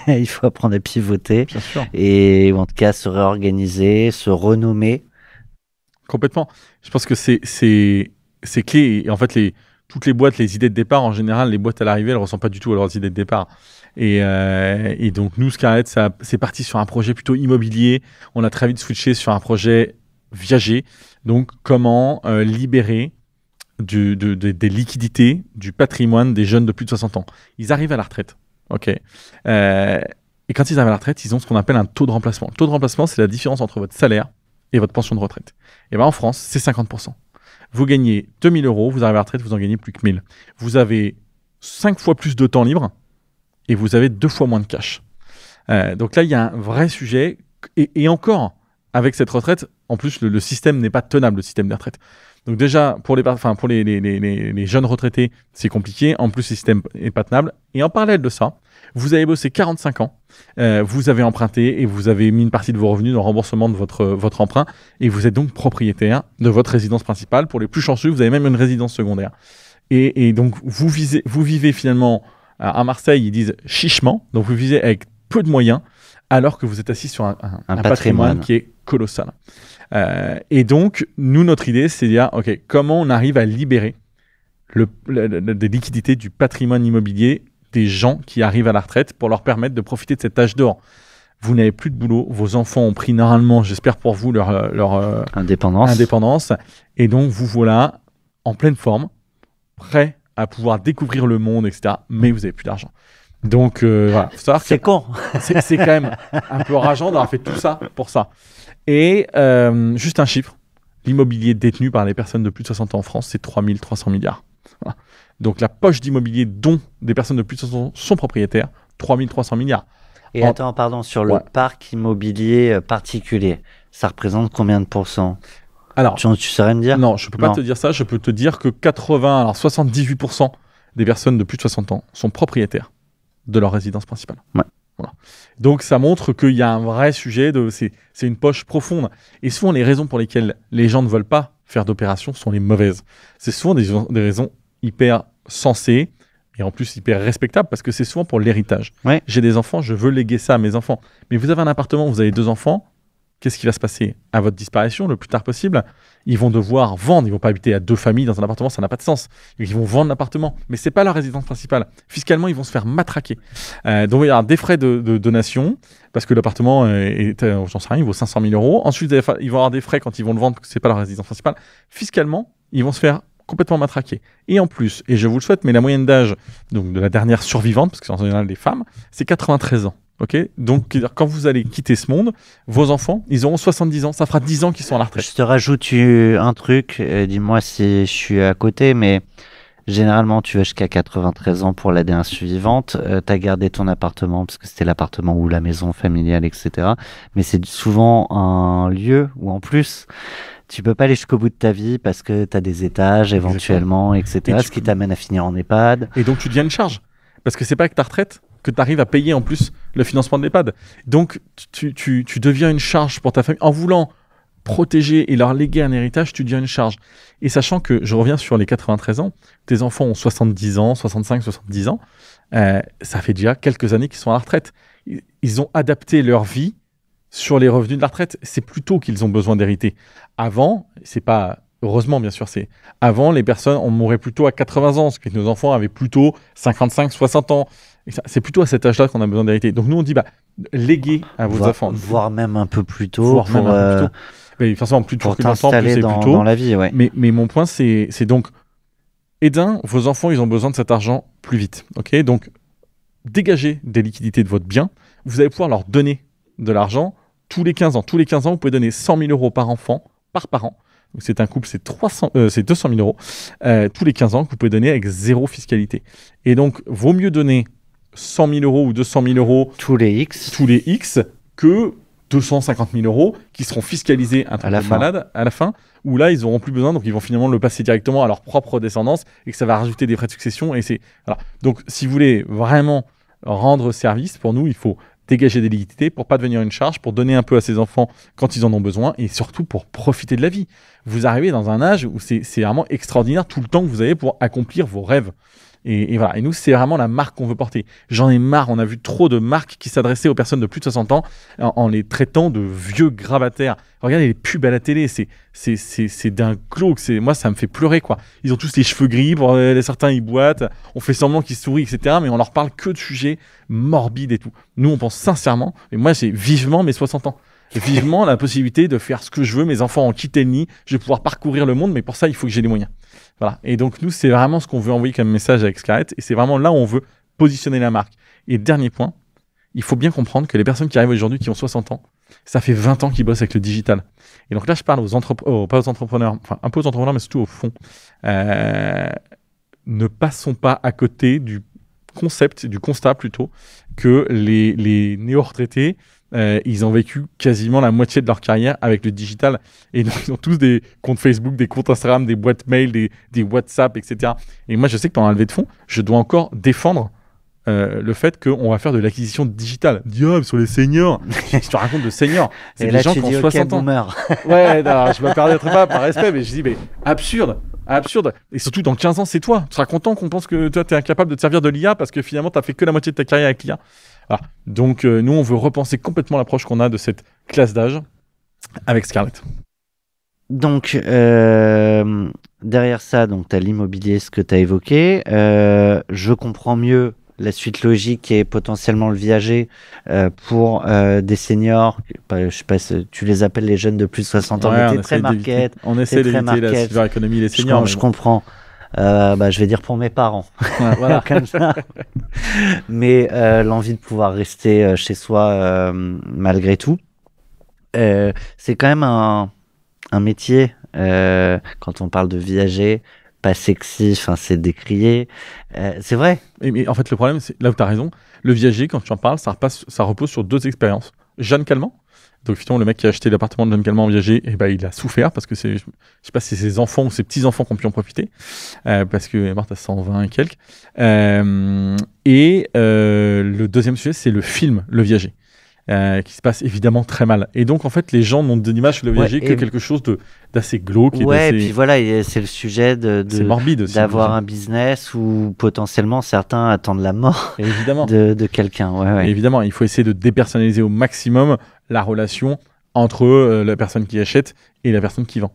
il faut apprendre à pivoter. Bien sûr. Et en tout cas se réorganiser, se renommer. Complètement. Je pense que c'est clé. Et en fait, toutes les boîtes, les idées de départ, en général, les boîtes à l'arrivée, elles ne ressemblent pas du tout à leurs idées de départ. Et donc, nous, Scarlett, c'est parti sur un projet plutôt immobilier. On a très vite switché sur un projet viager. Donc, comment libérer des liquidités, du patrimoine des jeunes de plus de 60 ans. Ils arrivent à la retraite. OK. Et quand ils arrivent à la retraite, ils ont ce qu'on appelle un taux de remplacement. Le taux de remplacement, c'est la différence entre votre salaire et votre pension de retraite. Et bien en France, c'est 50%. Vous gagnez 2 000 €, vous arrivez à la retraite, vous en gagnez plus que 1 000. Vous avez 5 fois plus de temps libre et vous avez 2 fois moins de cash. Donc là, il y a un vrai sujet. Et encore, avec cette retraite, en plus, le système n'est pas tenable, le système des retraites. Donc déjà, pour les jeunes retraités, c'est compliqué. En plus, le système n'est pas tenable. Et en parallèle de ça, vous avez bossé 45 ans, vous avez emprunté et vous avez mis une partie de vos revenus dans le remboursement de votre emprunt. Et vous êtes donc propriétaire de votre résidence principale. Pour les plus chanceux, vous avez même une résidence secondaire. Et donc, vous vivez finalement à Marseille, ils disent chichement. Donc, vous vivez avec peu de moyens, alors que vous êtes assis sur un patrimoine qui est colossal. Et donc, nous, notre idée, c'est de dire, OK, comment on arrive à libérer des liquidités du patrimoine immobilier des gens qui arrivent à la retraite pour leur permettre de profiter de cet âge d'or. Vous n'avez plus de boulot, vos enfants ont pris normalement, j'espère pour vous, leur indépendance. Et donc, vous voilà en pleine forme, prêts à pouvoir découvrir le monde, etc. Mais vous n'avez plus d'argent. Donc, voilà. C'est con. C'est quand même un peu rageant d'avoir fait tout ça pour ça. Et juste un chiffre, l'immobilier détenu par les personnes de plus de 60 ans en France, c'est 3 300 milliards. Voilà. Donc la poche d'immobilier dont des personnes de plus de 60 ans sont propriétaires, 3 300 milliards. Et attends, pardon, sur le parc immobilier particulier, ça représente combien de pourcents ? Alors, tu saurais me dire ? Non, je ne peux pas te dire ça. Je peux te dire que 78% des personnes de plus de 60 ans sont propriétaires de leur résidence principale. Ouais. Voilà. Donc ça montre qu'il y a un vrai sujet, c'est une poche profonde. Et souvent les raisons pour lesquelles les gens ne veulent pas faire d'opérations sont les mauvaises. C'est souvent des raisons hyper sensées et en plus hyper respectables parce que c'est souvent pour l'héritage. Ouais. J'ai des enfants, je veux léguer ça à mes enfants. Mais vous avez un appartement, vous avez 2 enfants, qu'est-ce qui va se passer à votre disparition le plus tard possible ? Ils vont devoir vendre, ils ne vont pas habiter à 2 familles dans un appartement, ça n'a pas de sens. Ils vont vendre l'appartement, mais ce n'est pas leur résidence principale. Fiscalement, ils vont se faire matraquer. Donc, il y a des frais de donation, parce que l'appartement, j'en sais rien, il vaut 500 000 €. Ensuite, ils vont avoir des frais quand ils vont le vendre, parce que ce n'est pas leur résidence principale. Fiscalement, ils vont se faire complètement matraquer. Et en plus, et je vous le souhaite, mais la moyenne d'âge donc de la dernière survivante, parce que c'est en général des femmes, c'est 93 ans. Okay, donc, quand vous allez quitter ce monde, vos enfants, ils auront 70 ans. Ça fera 10 ans qu'ils sont à la retraite. Je te rajoute un truc. Dis-moi si je suis à côté, mais généralement, tu vas jusqu'à 93 ans pour la dernière suivante. Tu as gardé ton appartement parce que c'était l'appartement ou la maison familiale, etc. Mais c'est souvent un lieu où, en plus, tu peux pas aller jusqu'au bout de ta vie parce que tu as des étages éventuellement, etc. Ce qui t'amène à finir en EHPAD. Et donc, tu deviens une charge. Parce que c'est pas que ta retraite que tu arrives à payer en plus le financement de l'EHPAD. Donc, tu deviens une charge pour ta famille. En voulant protéger et leur léguer un héritage, tu deviens une charge. Et sachant que, je reviens sur les 93 ans, tes enfants ont 70 ans, 65, 70 ans, ça fait déjà quelques années qu'ils sont à la retraite. Ils ont adapté leur vie sur les revenus de la retraite. C'est plus tôt qu'ils ont besoin d'hériter. Avant, c'est pas... Heureusement, bien sûr, c'est... Avant, les personnes, on mourait plutôt à 80 ans, parce que nos enfants avaient plutôt 55, 60 ans. Et c'est plutôt à cet âge-là qu'on a besoin d'hériter. Donc nous, on dit, léguez à vos enfants. Voire même un peu plus tôt. Voire même un peu plus tôt. Mais forcément, plus tôt que longtemps, plus c'est plus tôt. Dans la vie, ouais. Mais mon point, c'est donc, vos enfants, ils ont besoin de cet argent plus vite. Ok, donc, dégagez des liquidités de votre bien. Vous allez pouvoir leur donner de l'argent tous les 15 ans. Tous les 15 ans, vous pouvez donner 100 000 euros par enfant, par parent. Donc, c'est un couple, c'est 200 000 euros tous les 15 ans que vous pouvez donner avec zéro fiscalité. Et donc, vaut mieux donner 100 000 euros ou 200 000 euros tous les X que 250 000 euros qui seront fiscalisés un truc de malade à la fin, où là, ils n'auront plus besoin, donc ils vont finalement le passer directement à leur propre descendance et que ça va rajouter des frais de succession. Et c'est... Voilà. Donc, si vous voulez vraiment rendre service, pour nous, il faut dégager des liquidités pour pas devenir une charge, pour donner un peu à ses enfants quand ils en ont besoin et surtout pour profiter de la vie. Vous arrivez dans un âge où c'est vraiment extraordinaire tout le temps que vous avez pour accomplir vos rêves. Et voilà. Et nous, c'est vraiment la marque qu'on veut porter. J'en ai marre. On a vu trop de marques qui s'adressaient aux personnes de plus de 60 ans en les traitant de vieux gravataires. Regardez les pubs à la télé. C'est d'un glauque. Moi, ça me fait pleurer, quoi. Ils ont tous les cheveux gris. Pour certains, ils boitent. On fait semblant qu'ils sourient, etc. Mais on leur parle que de sujets morbides et tout. Nous, on pense sincèrement. Et moi, j'ai vivement mes 60 ans. J'ai vivement la possibilité de faire ce que je veux. Mes enfants ont quitté le nid. Je vais pouvoir parcourir le monde. Mais pour ça, il faut que j'ai les moyens. Voilà. Et donc, nous, c'est vraiment ce qu'on veut envoyer comme message avec Scarlett. Et c'est vraiment là où on veut positionner la marque. Et dernier point, il faut bien comprendre que les personnes qui arrivent aujourd'hui, qui ont 60 ans, ça fait 20 ans qu'ils bossent avec le digital. Et donc là, je parle pas aux entrepreneurs, enfin un peu aux entrepreneurs, mais surtout au fond. Ne passons pas à côté du constat plutôt, que les néo-retraités, ils ont vécu quasiment la moitié de leur carrière avec le digital. Et donc, ils ont tous des comptes Facebook, des comptes Instagram, des boîtes mail, des WhatsApp, etc. Et moi, je sais que pendant la levée de fonds, je dois encore défendre le fait qu'on va faire de l'acquisition digitale. Diable, sur les seniors. Je te raconte de seniors. C'est des gens qui ont 60 ans. Ouais, non, je ne me permettrai pas par respect, mais je dis, absurde. Et surtout, dans 15 ans, c'est toi. Tu seras content qu'on pense que toi, tu es incapable de te servir de l'IA parce que finalement, tu n'as fait que la moitié de ta carrière avec l'IA. Voilà. Donc, nous, on veut repenser complètement l'approche qu'on a de cette classe d'âge avec Scarlett. Donc, derrière ça, tu as l'immobilier, ce que tu as évoqué. Je comprends mieux la suite logique qui est potentiellement le viager pour des seniors. Je sais pas si tu les appelles les jeunes de plus de 60 ans, mais t'es très market. On essaie d'éviter la silver economy, les seniors. Je comprends. Je vais dire pour mes parents. Ouais, voilà. Comme ça. Mais l'envie de pouvoir rester chez soi malgré tout. C'est quand même un métier, quand on parle de viager, pas sexy, c'est décrié. C'est vrai. Mais en fait, le problème, c'est là où tu as raison. Le viager, quand tu en parles, ça repose sur deux expériences. Jeanne Calment. Donc, finalement, le mec qui a acheté l'appartement de Jeanne Calment en viager, il a souffert parce que je sais pas si c'est ses enfants ou ses petits-enfants qui ont pu en profiter. Parce qu'elle est morte à 120 et quelques. Le deuxième sujet, c'est le film Le Viager. Qui se passe évidemment très mal. Et donc, en fait, les gens n'ont de l'image sur le viager que quelque chose d'assez glauque. Et puis voilà, c'est le sujet c'est morbide aussi, d'avoir un business où potentiellement certains attendent la mort de quelqu'un. Ouais. Évidemment, il faut essayer de dépersonnaliser au maximum la relation entre la personne qui achète et la personne qui vend.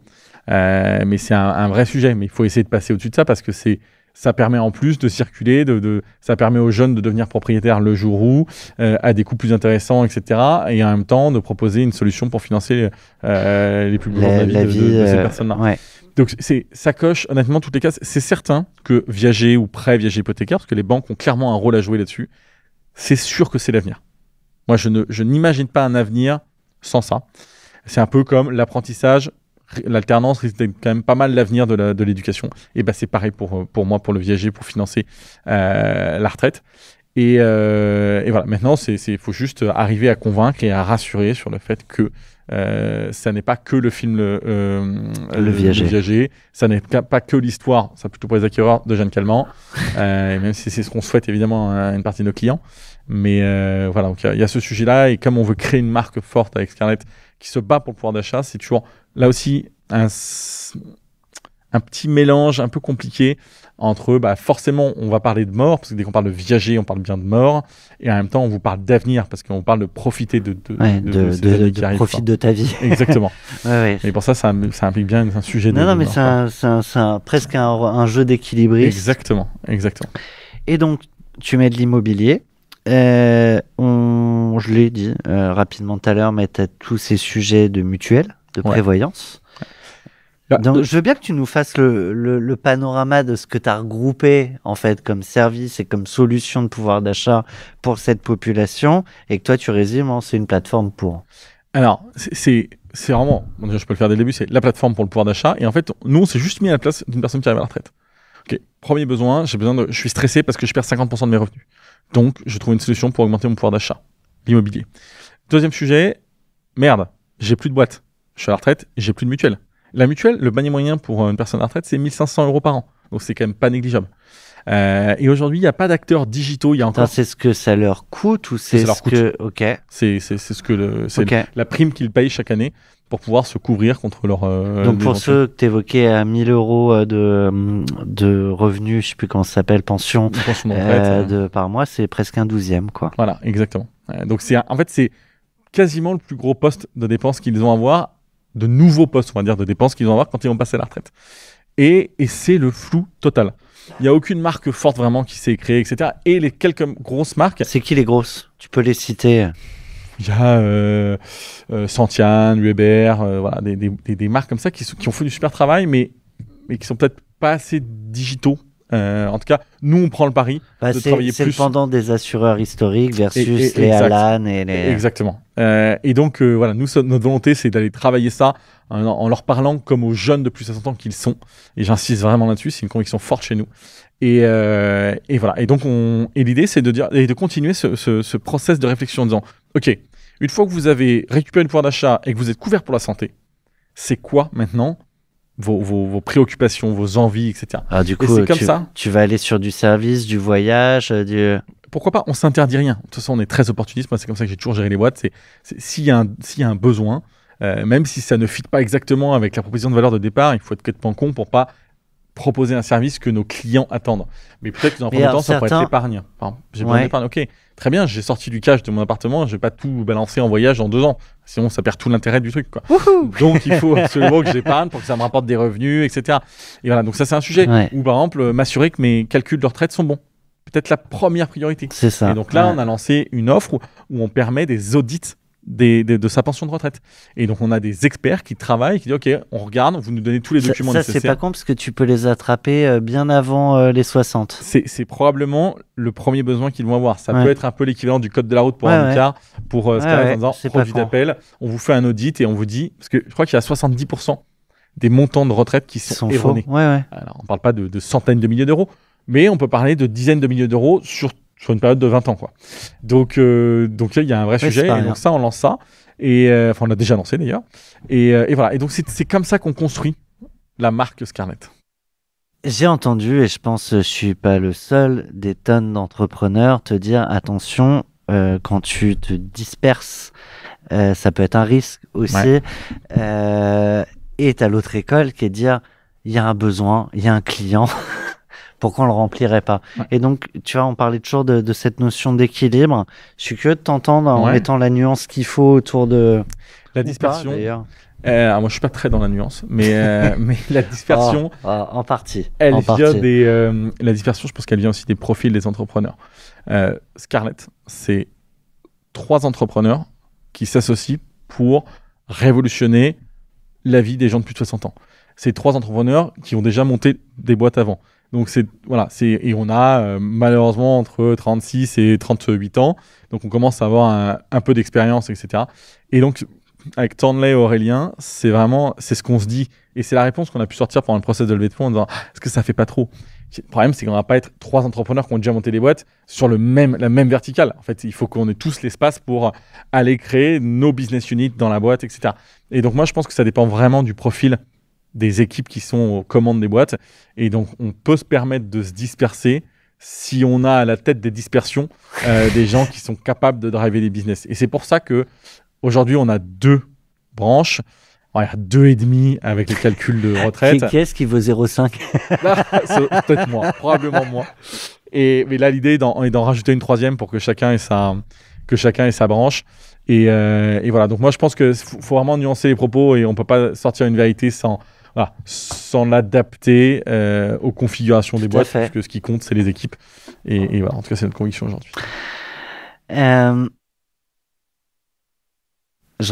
Mais c'est un vrai sujet. Mais il faut essayer de passer au-dessus de ça parce que ça permet en plus de circuler, ça permet aux jeunes de devenir propriétaires le jour où, à des coûts plus intéressants, etc. Et en même temps, de proposer une solution pour financer les plus beaux jours de la vie de ces personnes-là. Ouais. Donc, ça coche honnêtement toutes les cases. C'est certain que viager ou prêt viager hypothécaire, parce que les banques ont clairement un rôle à jouer là-dessus, c'est sûr que c'est l'avenir. Moi, je n'imagine pas un avenir sans ça. C'est un peu comme l'apprentissage. L'alternance risque d'être quand même pas mal l'avenir de l'éducation. Et c'est pareil pour moi, pour le viager, pour financer la retraite. Et voilà, maintenant, il faut juste arriver à convaincre et à rassurer sur le fait que ça n'est pas que le film Le Viager. Ça n'est pas que l'histoire, ça plutôt pour les acquéreurs, de Jeanne Calment, même si c'est ce qu'on souhaite évidemment à une partie de nos clients. Mais voilà, donc il y a ce sujet-là. Et comme on veut créer une marque forte avec Scarlett qui se bat pour le pouvoir d'achat, c'est toujours là aussi un petit mélange un peu compliqué entre, forcément, on va parler de mort, parce que dès qu'on parle de viager, on parle bien de mort, et en même temps, on vous parle d'avenir, parce qu'on parle de profiter de ces années qui arrivent, profite quoi. de ta vie. Exactement. Ouais. Et pour ça implique bien un sujet de... Non, mais mort, c'est presque un jeu d'équilibriste. Exactement. Et donc, tu mets de l'immobilier. Je l'ai dit rapidement tout à l'heure, mais tu as tous ces sujets de mutuelle, de prévoyance. Donc, je veux bien que tu nous fasses le panorama de ce que tu as regroupé en fait comme service et comme solution de pouvoir d'achat pour cette population, et que toi tu résumes, c'est une plateforme pour. Alors, c'est vraiment, déjà, je peux le faire dès le début, c'est la plateforme pour le pouvoir d'achat. Et en fait, nous, on s'est juste mis à la place d'une personne qui arrive à la retraite. Ok, premier besoin, je suis stressé parce que je perds 50% de mes revenus. Donc, je trouve une solution pour augmenter mon pouvoir d'achat, l'immobilier. Deuxième sujet, merde, j'ai plus de boîte. Je suis à la retraite, j'ai plus de mutuelle. La mutuelle, le panier moyen pour une personne à la retraite, c'est 1 500 € par an. Donc, c'est quand même pas négligeable. Et aujourd'hui, il n'y a pas d'acteurs digitaux. Il y a encore. C'est ce que ça leur coûte ou c'est ce que. Ok. C'est ce que la prime qu'ils payent chaque année pour pouvoir se couvrir contre leur. Donc pour ceux que tu évoquais à 1 000 € de revenus, je sais plus comment ça s'appelle, pension de retraite, par mois, c'est presque un 12e, quoi. Voilà, exactement. Donc en fait c'est quasiment le plus gros poste de dépenses qu'ils vont avoir, de nouveaux postes, on va dire, de dépenses qu'ils vont avoir quand ils vont passer à la retraite. Et c'est le flou total. Il n'y a aucune marque forte vraiment qui s'est créée, etc. Et les quelques grosses marques... C'est qui les grosses? Tu peux les citer? Il y a Santian, Weber, voilà, des marques comme ça qui ont fait du super travail, mais qui sont peut-être pas assez digitaux. En tout cas, nous, on prend le pari de travailler plus. C'est le pendant des assureurs historiques versus les Alan et les... Exactement. Et donc, voilà, notre volonté, c'est d'aller travailler ça en leur parlant comme aux jeunes de plus de 60 ans qu'ils sont. Et j'insiste vraiment là-dessus, c'est une conviction forte chez nous. Et voilà. Et donc, l'idée, c'est de continuer ce process de réflexion en disant, OK, une fois que vous avez récupéré le pouvoir d'achat et que vous êtes couvert pour la santé, c'est quoi maintenant vos préoccupations, vos envies, etc. Ah, du coup, tu vas aller sur du service, du voyage, Pourquoi pas? On s'interdit rien. De toute façon, on est très opportuniste. Moi, c'est comme ça que j'ai toujours géré les boîtes. S'il y a un besoin, même si ça ne fit pas exactement avec la proposition de valeur de départ, il faut être complètement con pour pas proposer un service que nos clients attendent. Mais peut-être que dans un premier temps, ça pourrait être l'épargne. J'ai besoin d'épargne. Ok, très bien, j'ai sorti du cash de mon appartement, je vais pas tout balancer en voyage dans 2 ans. Sinon, ça perd tout l'intérêt du truc, quoi. Donc, il faut absolument que j'épargne pour que ça me rapporte des revenus, etc. Et voilà, donc ça, c'est un sujet où, par exemple, m'assurer que mes calculs de retraite sont bons. Peut-être la première priorité. C'est ça. Et donc là, on a lancé une offre où on permet des audits de sa pension de retraite. Et donc, on a des experts qui travaillent, qui disent, OK, on regarde, vous nous donnez tous les documents nécessaires. Ça, c'est pas con parce que tu peux les attraper bien avant les 60. C'est probablement le premier besoin qu'ils vont avoir. Ça peut être un peu l'équivalent du code de la route pour un car, pour Scarlett, en disant, produit d'appel, on vous fait un audit et on vous dit, parce que je crois qu'il y a 70% des montants de retraite qui sont erronés. Alors, on parle pas de centaines de milliers d'euros, mais on peut parler de dizaines de milliers d'euros sur une période de 20 ans, quoi. Donc là, il y a un vrai sujet. Et donc ça, on lance ça. Et on l'a déjà lancé d'ailleurs. Et voilà. Et donc c'est comme ça qu'on construit la marque Scarlett. J'ai entendu, et je pense que je suis pas le seul, des tonnes d'entrepreneurs te dire attention, quand tu te disperses, ça peut être un risque aussi. Et tu as l'autre école qui est de dire il y a un besoin, il y a un client. Pourquoi on le remplirait pas? Et donc, tu vois, on parlait toujours de cette notion d'équilibre. Je suis curieux de t'entendre en mettant la nuance qu'il faut autour de la dispersion. Moi, je suis pas très dans la nuance, mais la dispersion, en partie. La dispersion, je pense qu'elle vient aussi des profils des entrepreneurs. Scarlett, c'est 3 entrepreneurs qui s'associent pour révolutionner la vie des gens de plus de 60 ans. C'est 3 entrepreneurs qui ont déjà monté des boîtes avant. Donc et on a malheureusement entre 36 et 38 ans, donc on commence à avoir un peu d'expérience, etc. Et donc avec Thornley et Aurélien, c'est ce qu'on se dit, et c'est la réponse qu'on a pu sortir pendant le process de levée de fonds en disant est-ce que ça fait pas trop? Le problème, c'est qu'on va pas être 3 entrepreneurs qui ont déjà monté des boîtes sur la même verticale. En fait, il faut qu'on ait tous l'espace pour aller créer nos business units dans la boîte, etc. Et donc moi, je pense que ça dépend vraiment du profil des équipes qui sont aux commandes des boîtes. Et donc, on peut se permettre de se disperser si on a à la tête des dispersions des gens qui sont capables de driver des business. Et c'est pour ça que aujourd'hui, on a 2 branches On va dire 2,5 avec les calculs de retraite. Qui est-ce qui vaut 0,5? Là, c'est peut-être moi, probablement moi. Mais là, l'idée est d'en rajouter une troisième pour que chacun ait sa branche. Et voilà. Donc moi, je pense que faut vraiment nuancer les propos et on peut pas sortir une vérité sans l'adapter aux configurations des boîtes, parce que ce qui compte, c'est les équipes. Et voilà. En tout cas, c'est notre conviction aujourd'hui. Je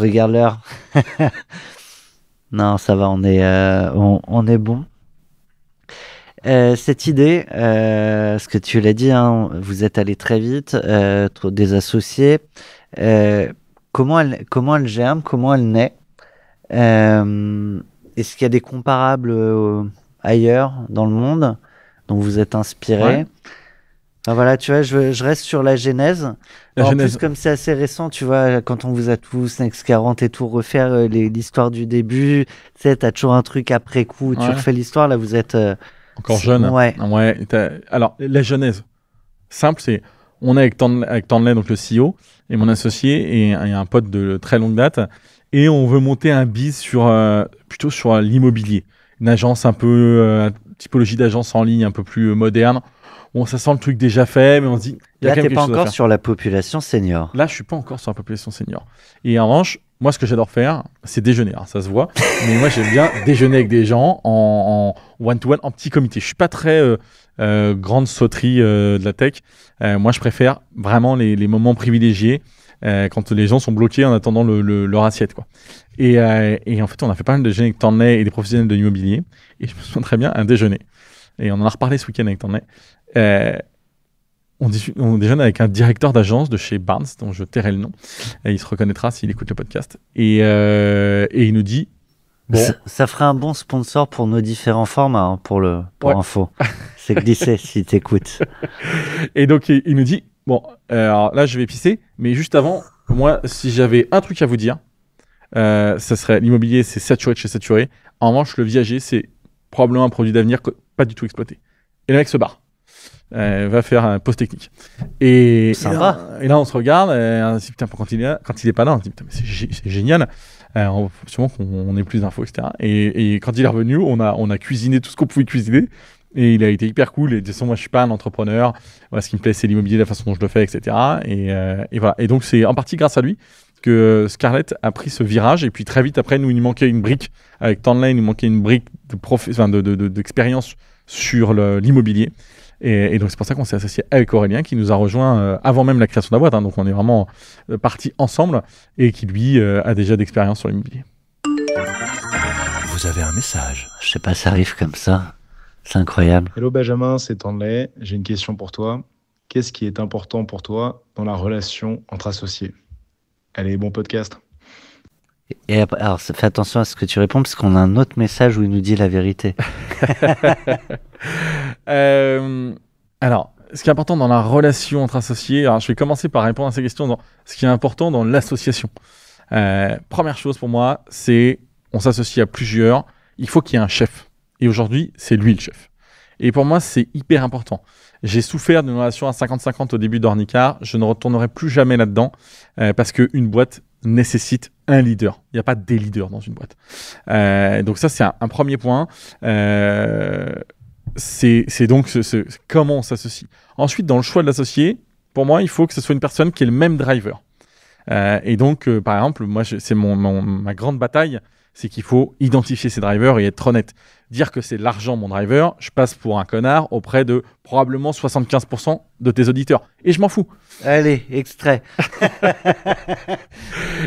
regarde l'heure. Non, ça va, on est bon. Cette idée, ce que tu l'as dit, hein, vous êtes allé très vite, des associés. Comment elle germe, comment elle naît? Est-ce qu'il y a des comparables ailleurs dans le monde dont vous êtes inspiré? Ouais. Enfin, voilà, tu vois, je reste sur la genèse. En plus, comme c'est assez récent, tu vois, quand on vous a tous, X40 et tout, refaire l'histoire du début, tu sais, t'as toujours un truc après coup, tu refais l'histoire, là, vous êtes... encore jeune. Ouais. Alors, la genèse, simple, c'est, on est avec Tanley, donc le CEO, et mon associé, et un pote de très longue date, et on veut monter un biz plutôt sur l'immobilier. Une agence un peu, typologie d'agence en ligne un peu plus moderne. Bon, ça sent le truc déjà fait, mais on se dit... Là, t'es pas encore sur la population senior. Là, je suis pas encore sur la population senior. Et en revanche, moi, ce que j'adore faire, c'est déjeuner. Alors, ça se voit. Mais moi, j'aime bien déjeuner avec des gens en one-to-one, en petit comité. Je suis pas très grande sauterie de la tech. Moi, je préfère vraiment les moments privilégiés quand les gens sont bloqués en attendant leur assiette, quoi. Et en fait, on a fait pas mal de déjeuners avec Tanley et des professionnels de l'immobilier. Et je me souviens très bien un déjeuner. Et on en a reparlé ce week-end avec Tanley. On déjeune avec un directeur d'agence de chez Barnes, dont je tairai le nom. Et il se reconnaîtra s'il écoute le podcast. Et il nous dit... Bon, ça ferait un bon sponsor pour nos différents formats, hein, pour info. C'est glissé si t'écoutes. Et donc, il nous dit, bon, alors là, je vais pisser, mais juste avant, moi, si j'avais un truc à vous dire, ça serait l'immobilier, c'est saturé de chez saturé. En revanche, le viager, c'est probablement un produit d'avenir pas du tout exploité. Et le mec se barre. Va faire un post technique. Et là, on se regarde, on se dit, putain, quand il est pas là, on se dit, putain, mais c'est génial. Sûrement qu'on ait plus d'infos, etc. Et quand il est revenu, on a cuisiné tout ce qu'on pouvait cuisiner. Et il a été hyper cool. Et de toute façon, moi, je suis pas un entrepreneur. Voilà, ce qui me plaît, c'est l'immobilier, la façon dont je le fais, etc. Et voilà. Et donc, c'est en partie grâce à lui que Scarlett a pris ce virage. Et puis, très vite après, nous, il nous manquait une brique. Avec Tanley, il nous manquait une brique d'expérience sur l'immobilier. Et donc, c'est pour ça qu'on s'est associé avec Aurélien, qui nous a rejoint avant même la création de la boîte. Hein. Donc, on est vraiment partis ensemble et qui, lui, a déjà d'expérience sur l'immobilier. Vous avez un message. Je sais pas, ça arrive comme ça. C'est incroyable. Hello Benjamin, c'est Tanley. J'ai une question pour toi. Qu'est-ce qui est important pour toi dans la relation entre associés? Allez, bon podcast. Et alors, fais attention à ce que tu réponds, parce qu'on a un autre message où il nous dit la vérité. Alors, ce qui est important dans la relation entre associés, alors je vais commencer par répondre à ces questions. Ce qui est important dans l'association. Première chose pour moi, c'est on s'associe à plusieurs. Il faut qu'il y ait un chef. Et aujourd'hui, c'est lui le chef. Et pour moi, c'est hyper important. J'ai souffert d'une relation à 50-50 au début d'Ornicar. Je ne retournerai plus jamais là-dedans parce qu'une boîte nécessite un leader. Il n'y a pas des leaders dans une boîte. Donc ça, c'est un premier point. C'est donc comment on s'associe. Ensuite, dans le choix de l'associé, pour moi, il faut que ce soit une personne qui ait le même driver. Et donc, par exemple, moi, c'est ma grande bataille, c'est qu'il faut identifier ses drivers et être honnête. Dire que c'est l'argent mon driver, je passe pour un connard auprès de probablement 75% de tes auditeurs. Et je m'en fous. Allez, extrait.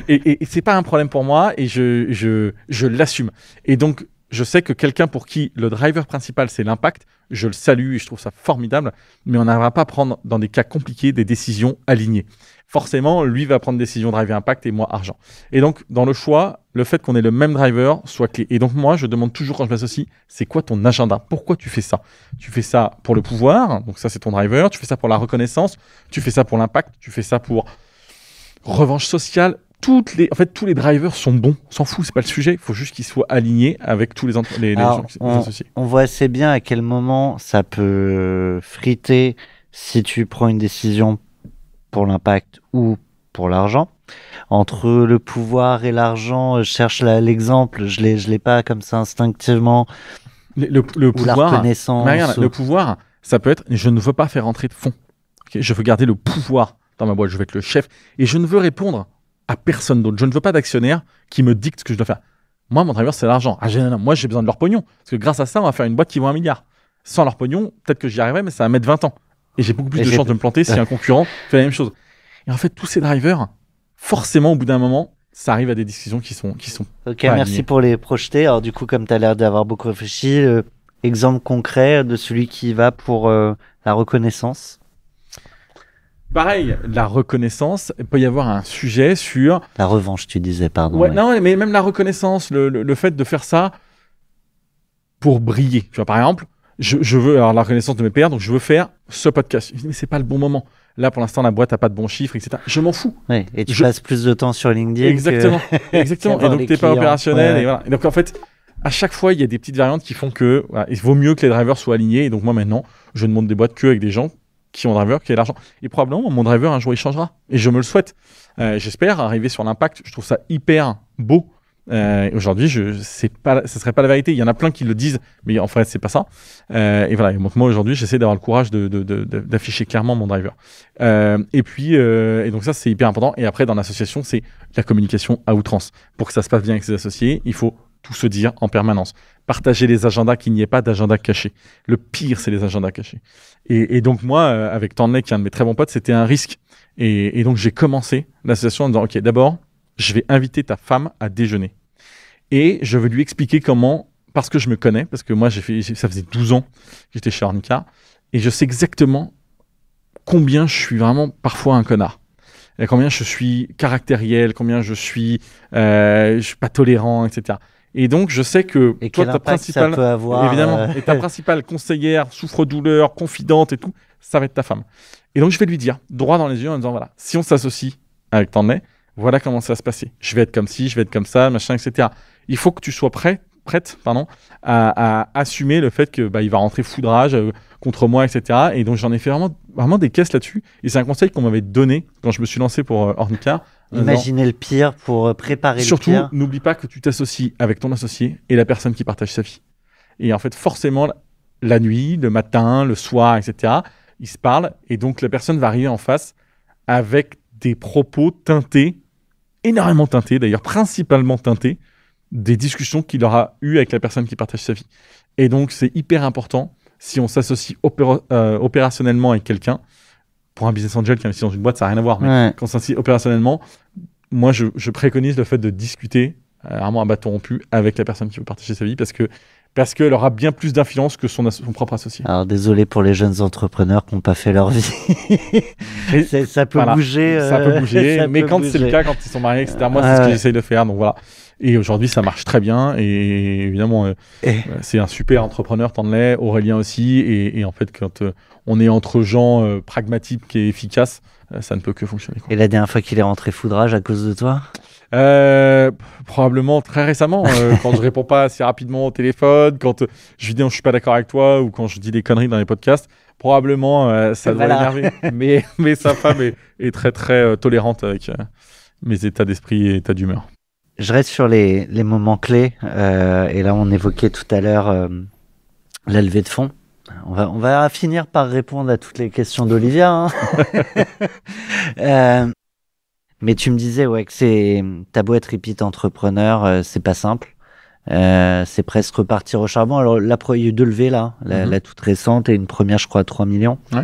et c'est pas un problème pour moi et je l'assume. Et donc, je sais que quelqu'un pour qui le driver principal, c'est l'impact, je le salue et je trouve ça formidable, mais on n'arrivera pas à prendre, dans des cas compliqués, des décisions alignées. Forcément, lui va prendre décision driver impact et moi argent. Et donc, dans le choix, le fait qu'on ait le même driver soit clé. Et donc, moi, je demande toujours quand je m'associe, c'est quoi ton agenda? Pourquoi tu fais ça? Tu fais ça pour le pouvoir, donc ça, c'est ton driver. Tu fais ça pour la reconnaissance. Tu fais ça pour l'impact. Tu fais ça pour revanche sociale. En fait, tous les drivers sont bons. On s'en fout, c'est pas le sujet. Il faut juste qu'ils soient alignés avec tous les gens les associés. On voit assez bien à quel moment ça peut friter si tu prends une décision pour l'impact ou pour l'argent. entre le pouvoir et l'argent, je cherche l'exemple, je l'ai pas comme ça instinctivement. Le Ou la pouvoir, reconnaissance. mais regarde, le pouvoir, ça peut être je ne veux pas faire rentrer de fonds. Ok, je veux garder le pouvoir dans ma boîte, je veux être le chef et je ne veux répondre à personne d'autre. Je ne veux pas d'actionnaire qui me dicte ce que je dois faire. Moi, mon driver, c'est l'argent. Non, moi, j'ai besoin de leur pognon parce que grâce à ça, on va faire une boîte qui vaut 1 milliard. Sans leur pognon, peut-être que j'y arriverai, mais ça va mettre 20 ans. Et j'ai beaucoup plus de chances de me planter si un concurrent fait la même chose. Et en fait, tous ces drivers, forcément, au bout d'un moment, ça arrive à des discussions qui sont Ok, pas merci alignées. pour les projeter. Alors du coup, comme tu as l'air d'avoir beaucoup réfléchi, exemple concret de celui qui va pour la reconnaissance. Pareil, la reconnaissance, il peut y avoir un sujet sur... La revanche, tu disais, pardon. Ouais, ouais. non, mais même la reconnaissance, le fait de faire ça pour briller. Tu vois, par exemple, je veux avoir la reconnaissance de mes pairs, donc je veux faire ce podcast. Je dis, mais c'est pas le bon moment. Là, pour l'instant, la boîte n'a pas de bons chiffres, etc. Je m'en fous. Ouais, et tu Je- passes plus de temps sur LinkedIn. Exactement. Exactement. qu'avoir Et donc, les t'es pas clients. opérationnel. Ouais. Et voilà. Et donc, en fait, à chaque fois, il y a des petites variantes qui font que voilà, il vaut mieux que les drivers soient alignés. Et donc, moi, maintenant, je ne monte des boîtes qu'avec des gens qui ont driver, qui ont l'argent. Et probablement, mon driver, un jour, il changera. Et je me le souhaite. J'espère arriver sur l'impact. Je trouve ça hyper beau. Aujourd'hui, ça serait pas la vérité. Il y en a plein qui le disent, mais en fait, c'est pas ça. Et voilà. Et donc, moi, aujourd'hui, j'essaie d'avoir le courage d'afficher clairement mon driver. Et donc ça, c'est hyper important. Et après, dans l'association, c'est la communication à outrance. Pour que ça se passe bien avec ses associés, il faut tout se dire en permanence. Partager les agendas, qu'il n'y ait pas d'agenda caché. Le pire, c'est les agendas cachés. Et donc moi, avec Tanley, qui est un de mes très bons potes, c'était un risque. Et donc j'ai commencé l'association en disant, OK, d'abord, je vais inviter ta femme à déjeuner. Et je vais lui expliquer comment, parce que je me connais, parce que moi, ça faisait 12 ans que j'étais chez Ornica, et je sais exactement combien je suis vraiment parfois un connard. Et combien je suis caractériel, combien je suis pas tolérant, etc. Et donc, je sais que Et toi, quel ta impact ça principale, peut avoir. évidemment, et ta principale conseillère, souffre-douleur, confidente et tout, ça va être ta femme. Et donc, je vais lui dire, droit dans les yeux, en disant, voilà, si on s'associe avec Tanley, voilà comment ça va se passer. Je vais être comme ci, je vais être comme ça, machin, etc. Il faut que tu sois prête, à assumer le fait que il va rentrer foudrage contre moi, etc. Et donc, j'en ai fait vraiment des caisses là-dessus. Et c'est un conseil qu'on m'avait donné quand je me suis lancé pour Ornica. Imaginez le pire pour préparer Surtout, le pire. n'oublie pas que tu t'associes avec ton associé et la personne qui partage sa vie. Et en fait, forcément, la nuit, le matin, le soir, etc., ils se parlent. Et donc, la personne va arriver en face avec des propos teintés, énormément teintés, d'ailleurs, principalement teintés, des discussions qu'il aura eues avec la personne qui partage sa vie. Et donc, c'est hyper important, si on s'associe opérationnellement avec quelqu'un, pour un business angel qui investit dans une boîte, ça n'a rien à voir, mais Ouais. quand on s'associe opérationnellement, moi, je préconise le fait de discuter, vraiment à bâton rompu, avec la personne qui veut partager sa vie, parce qu'elle aura bien plus d'influence que son propre associé. Alors désolé pour les jeunes entrepreneurs qui n'ont pas fait leur vie. Et Ça peut voilà, bouger. ça peut bouger, ça mais peut quand c'est le bouger. cas, quand ils sont mariés, etc., moi, c'est ce que Ouais. j'essaye de faire, donc voilà. Et aujourd'hui, ça marche très bien, et évidemment, Et- c'est un super entrepreneur, Tanley, Aurélien aussi, et en fait, quand on est entre gens pragmatiques et efficaces, ça ne peut que fonctionner, quoi. Et la dernière fois qu'il est rentré foudrage à cause de toi? Probablement très récemment, quand je réponds pas assez rapidement au téléphone, quand je lui dis non, je suis pas d'accord avec toi, ou quand je dis des conneries dans les podcasts, probablement ça doit Voilà. l'énerver. Mais sa femme est très très tolérante avec mes états d'esprit et états d'humeur. Je reste sur les moments clés. Et là, on évoquait tout à l'heure la levée de fonds. On va finir par répondre à toutes les questions d'Olivia. Hein. Mais tu me disais ouais, que ta boîte Repeat Entrepreneur, c'est pas simple. C'est presque repartir au charbon. Alors, il y a eu 2 levées là, la toute récente et une première, je crois, à 3 millions. Ouais.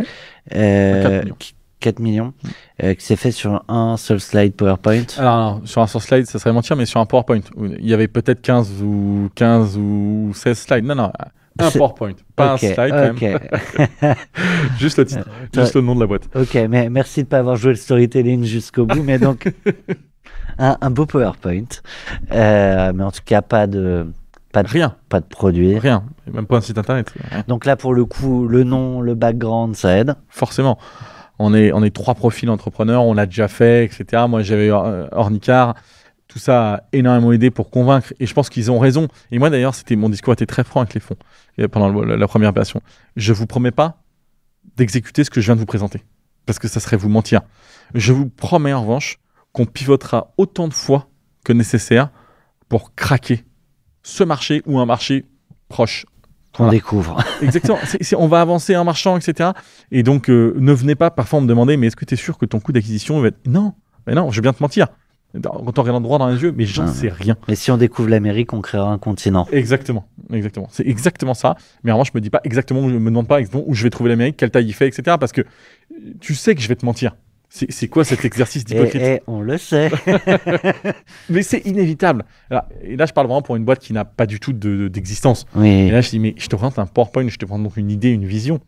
4 millions. 4 millions, qui s'est fait sur un seul slide PowerPoint. Alors, non, sur un slide, ça serait mentir, mais sur un PowerPoint, où il y avait peut-être 15 ou 16 slides. Non, un PowerPoint, pas Ok, un slide quand ok. même. Juste le titre, juste le nom de la boîte. Ok, mais merci de ne pas avoir joué le storytelling jusqu'au bout. Mais donc, un beau PowerPoint. Mais en tout cas, pas de Rien, produit. rien. Même pas un site internet. Rien. Donc là, pour le coup, le nom, le background, ça aide. Forcément. On est 3 profils entrepreneurs, on l'a déjà fait, etc. Moi, j'avais Ornicar. Tout ça a énormément aidé pour convaincre. Et je pense qu'ils ont raison. Et moi, d'ailleurs, mon discours était très franc avec les fonds pendant la première opération. Je vous promets pas d'exécuter ce que je viens de vous présenter. Parce que ça serait vous mentir. Je vous promets, en revanche, qu'on pivotera autant de fois que nécessaire pour craquer ce marché ou un marché proche. On Voilà. découvre. Exactement. On va avancer en marchant, etc. Et donc, ne venez pas parfois me demander, mais est-ce que tu es sûr que ton coût d'acquisition va être... Non, mais non, je vais bien te mentir. En t'en regardant droit dans les yeux, mais j'en sais rien. Mais si on découvre l'Amérique, on créera un continent. Exactement. C'est exactement ça. Mais vraiment, je me dis pas exactement, je me demande pas exactement où je vais trouver l'Amérique, quelle taille il fait, etc. Parce que tu sais que je vais te mentir. C'est quoi cet exercice d'hypocrite? Et on le sait. Mais c'est inévitable. Et là, je parle vraiment pour une boîte qui n'a pas du tout d'existence. Et Oui. là, je dis, mais je te présente un PowerPoint, je te présente donc une idée, une vision.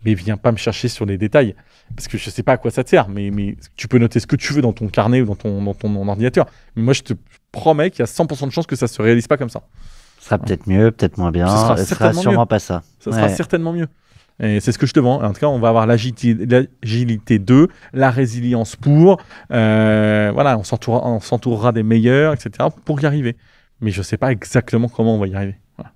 Mais viens pas me chercher sur les détails. Parce que je sais pas à quoi ça te sert. Mais tu peux noter ce que tu veux dans ton carnet ou dans ton ordinateur. Mais moi, je te promets qu'il y a 100% de chances que ça se réalise pas comme ça. Ce sera peut-être mieux, peut-être moins bien. Ce sera Ce sera certainement sûrement mieux. pas ça. Ça sera Ouais. certainement mieux. Et c'est ce que je te vends. En tout cas, on va avoir l'agilité 2, la résilience pour. Voilà, on s'entourera des meilleurs, etc. pour y arriver. Mais je sais pas exactement comment on va y arriver. Voilà.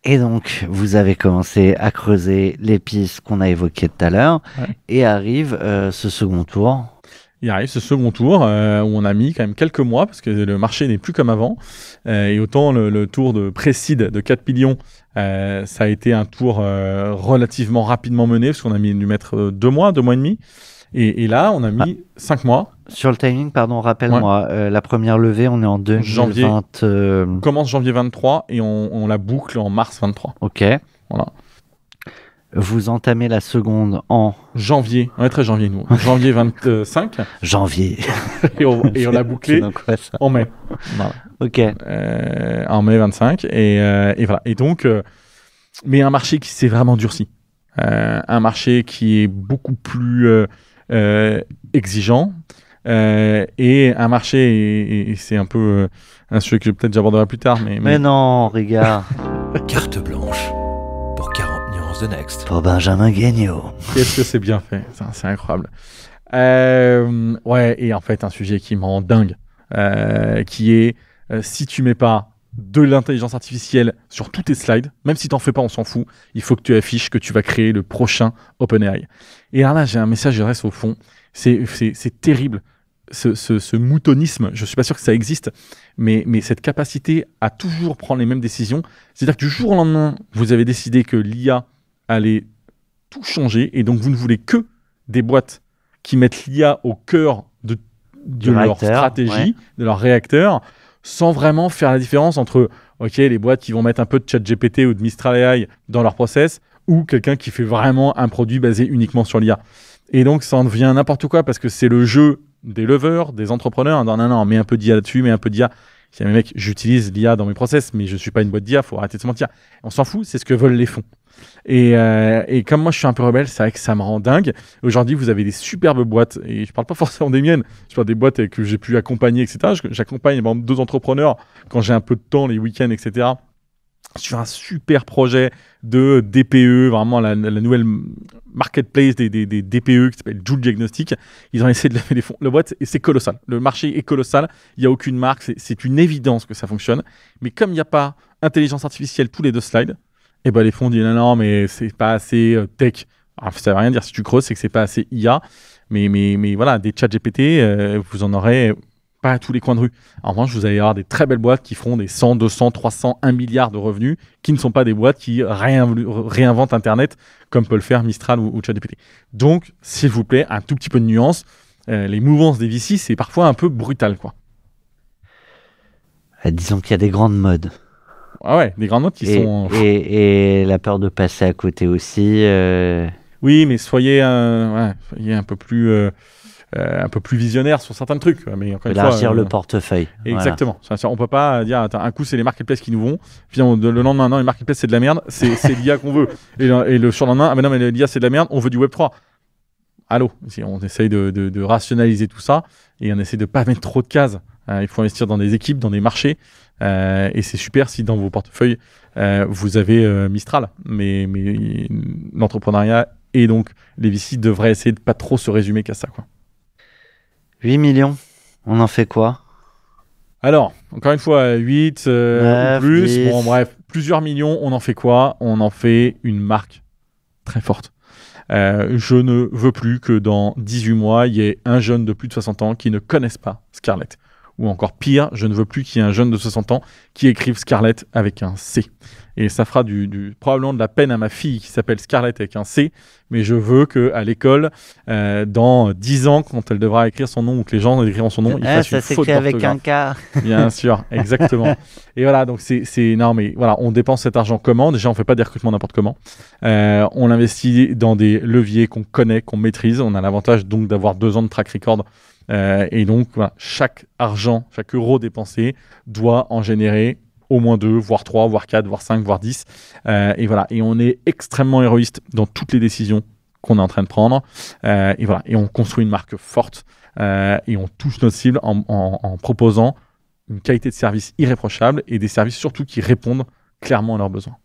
Et donc, vous avez commencé à creuser les pistes qu'on a évoquées tout à l'heure. Ouais. Et arrive ce second tour. Il arrive ce second tour où on a mis quand même quelques mois parce que le marché n'est plus comme avant. Et autant le tour de pré-seed de 4 millions, ça a été un tour relativement rapidement mené parce qu'on a dû mettre 2 mois, 2 mois et demi. Et là, on a mis 5 mois. Sur le timing, pardon, rappelle-moi, la première levée, on est en 2020. Janvier. On commence janvier 23 et on la boucle en mars 23. Ok. Voilà. Vous entamez la seconde en Janvier, on est très janvier nous. Janvier 25 janvier. et on l'a bouclé C'est donc quoi, ça en mai. Voilà. Ok. En mai 25 et voilà. Et donc, mais un marché qui s'est vraiment durci. Un marché qui est beaucoup plus exigeant et un marché, et c'est un peu un sujet que peut-être j'aborderai plus tard, Mais non, regarde. Carte blanche pour 40 nuances de Next. Pour Benjamin Guignot. qu'est-ce que c'est bien fait, ça, c'est incroyable. Ouais, et en fait, un sujet qui me rend dingue, qui est si tu mets pas de l'intelligence artificielle sur tous tes slides, même si t'en fais pas, on s'en fout, il faut que tu affiches que tu vas créer le prochain OpenAI. Et alors là, j'ai un message, je reste au fond, c'est terrible. Ce moutonisme, je suis pas sûr que ça existe, mais cette capacité à toujours prendre les mêmes décisions, c'est-à-dire que du jour au lendemain, vous avez décidé que l'IA allait tout changer, et donc vous ne voulez que des boîtes qui mettent l'IA au cœur de leur réacteur, stratégie, ouais. de leur réacteur, sans vraiment faire la différence entre les boîtes qui vont mettre un peu de ChatGPT ou de Mistral AI dans leur process, ou quelqu'un qui fait vraiment un produit basé uniquement sur l'IA. Et donc ça en devient n'importe quoi, parce que c'est le jeu des leveurs, des entrepreneurs. Non, mets un peu d'IA là-dessus, mets un peu d'IA. Je dis, mais mec, j'utilise l'IA dans mes process, mais je ne suis pas une boîte d'IA, faut arrêter de se mentir. On s'en fout, c'est ce que veulent les fonds. Et comme moi, je suis un peu rebelle, c'est vrai que ça me rend dingue. Aujourd'hui, vous avez des superbes boîtes, et je ne parle pas forcément des miennes, je parle des boîtes que j'ai pu accompagner, etc. J'accompagne par exemple 2 entrepreneurs quand j'ai un peu de temps, les week-ends, etc. sur un super projet de DPE, vraiment la nouvelle marketplace des DPE qui s'appelle Joule Diagnostic. Ils ont essayé de lever les fonds. La boîte, et c'est colossal. Le marché est colossal. Il n'y a aucune marque. C'est une évidence que ça fonctionne. Mais comme il n'y a pas intelligence artificielle tous les 2 slides, et ben les fonds disent non, mais c'est pas assez tech. Alors, ça ne veut rien dire si tu creuses, c'est que c'est pas assez IA. Mais voilà, des chats GPT, vous en aurez pas à tous les coins de rue. En revanche, vous allez avoir des très belles boîtes qui feront des 100, 200, 300, 1 milliard de revenus, qui ne sont pas des boîtes qui réinventent Internet comme peut le faire Mistral ou ChatGPT. Donc, s'il vous plaît, un tout petit peu de nuance. Les mouvances des VC, c'est parfois un peu brutal, quoi. Disons qu'il y a des grandes modes. Ah ouais, des grandes notes qui sont... Et la peur de passer à côté aussi. Oui, mais soyez un peu plus visionnaire sur certains trucs. Mais encore une fois, Élargir le portefeuille. Exactement. Voilà. On peut pas dire, attends, un coup c'est les marketplaces qui nous vont, finalement le lendemain, non, les marketplaces c'est de la merde, c'est l'IA qu'on veut. Et le surlendemain, ah mais non, mais l'IA c'est de la merde, on veut du Web3. Allô, on essaye de rationaliser tout ça et on essaie de pas mettre trop de cases. Il faut investir dans des équipes, dans des marchés. Et c'est super si dans vos portefeuilles, vous avez Mistral. Mais l'entrepreneuriat et donc les VC devraient essayer de pas trop se résumer qu'à ça, quoi. 8 millions, on en fait quoi? Alors, encore une fois, 8 ou plus. 10. Bon, bref, plusieurs millions, on en fait quoi? On en fait une marque très forte. Je ne veux plus que dans 18 mois, il y ait un jeune de plus de 60 ans qui ne connaisse pas Scarlett. Ou encore pire, je ne veux plus qu'il y ait un jeune de 60 ans qui écrive Scarlett avec un C. Et ça fera probablement de la peine à ma fille qui s'appelle Scarlett avec un C, mais je veux qu'à l'école, dans 10 ans, quand elle devra écrire son nom ou que les gens écriront son nom, ils fassent une faute d'orthographe. Ça s'écrit avec un K. Bien sûr, exactement. Et voilà, donc non, mais voilà, on dépense cet argent comment? Déjà, on fait pas des recrutements n'importe comment. On investit dans des leviers qu'on connaît, qu'on maîtrise. On a l'avantage donc d'avoir 2 ans de track record. Et donc, voilà, chaque euro dépensé doit en générer au moins 2, voire 3, voire 4, voire 5, voire 10. Et voilà, et on est extrêmement héroïste dans toutes les décisions qu'on est en train de prendre. Et voilà, et on construit une marque forte et on touche notre cible en proposant une qualité de service irréprochable et des services surtout qui répondent clairement à leurs besoins.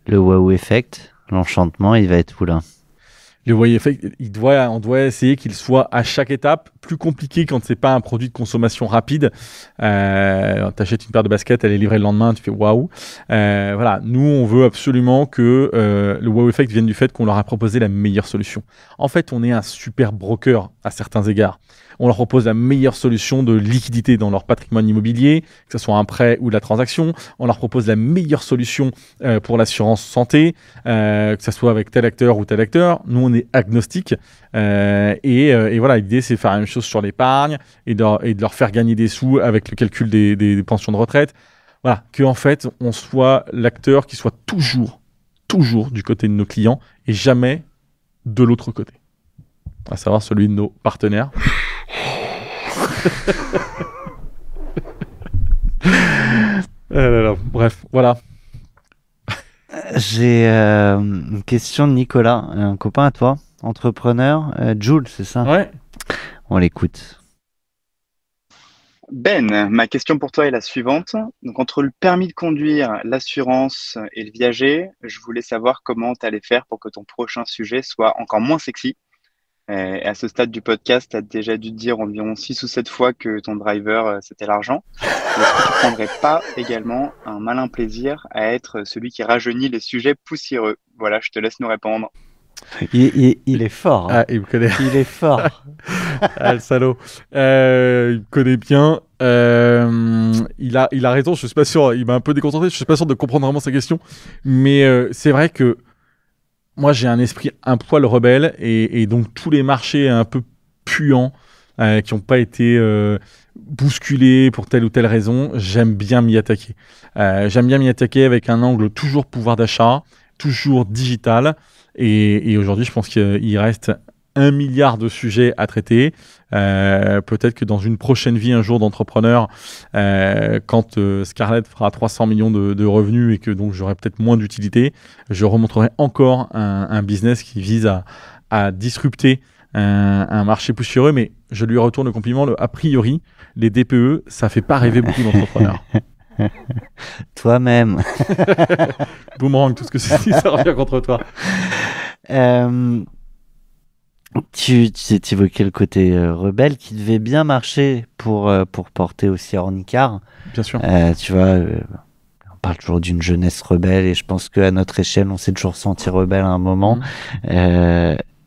Le wow effect, l'enchantement, il va être où là? Le wow effect, on doit essayer qu'il soit à chaque étape plus compliqué quand c'est pas un produit de consommation rapide. T'achètes une paire de baskets, elle est livrée le lendemain, tu fais waouh. Voilà, nous on veut absolument que le wow effect vienne du fait qu'on leur a proposé la meilleure solution. En fait, on est un super broker à certains égards. On leur propose la meilleure solution de liquidité dans leur patrimoine immobilier, que ce soit un prêt ou de la transaction. On leur propose la meilleure solution pour l'assurance santé, que ce soit avec tel acteur ou tel acteur. Nous, on est agnostique. Et voilà, l'idée, c'est de faire la même chose sur l'épargne et de leur faire gagner des sous avec le calcul des pensions de retraite. Voilà, qu'en fait, on soit l'acteur qui soit toujours du côté de nos clients et jamais de l'autre côté. À savoir celui de nos partenaires. Bref, voilà. J'ai une question de Nicolas, un copain à toi, entrepreneur, Jules, c'est ça? Ouais. On l'écoute. Ben, ma question pour toi est la suivante. Donc, entre le permis de conduire, l'assurance et le viager, je voulais savoir comment tu allais faire pour que ton prochain sujet soit encore moins sexy. Et à ce stade du podcast, tu as déjà dû te dire environ 6 ou 7 fois que ton driver, c'était l'argent. Est-ce que tu prendrais pas également un malin plaisir à être celui qui rajeunit les sujets poussiéreux? Voilà, je te laisse nous répondre. Il est fort. Hein. Ah, il me connaît. Il est fort. Ah, le salaud. Il me connaît bien. Il a raison, je suis pas sûr. Il m'a un peu déconcentré. Je suis pas sûr de comprendre vraiment sa question. Mais c'est vrai que moi, j'ai un esprit un poil rebelle et donc tous les marchés un peu puants qui n'ont pas été bousculés pour telle ou telle raison, j'aime bien m'y attaquer. J'aime bien m'y attaquer avec un angle toujours pouvoir d'achat, toujours digital. Et aujourd'hui, je pense qu'il reste 1 milliard de sujets à traiter. Peut-être que dans une prochaine vie, un jour d'entrepreneur, quand Scarlett fera 300 millions de revenus et que donc j'aurai peut-être moins d'utilité, je remontrerai encore un business qui vise à disrupter un marché poussiéreux. Mais je lui retourne le compliment, a priori, les DPE, ça fait pas rêver beaucoup d'entrepreneurs. Toi-même. Boomerang, tout ce que c'est, ça revient contre toi. Tu évoquais le côté rebelle qui devait bien marcher pour porter aussi Ornicar. Bien sûr. Tu vois, on parle toujours d'une jeunesse rebelle et je pense qu'à notre échelle, on s'est toujours senti rebelle à un moment.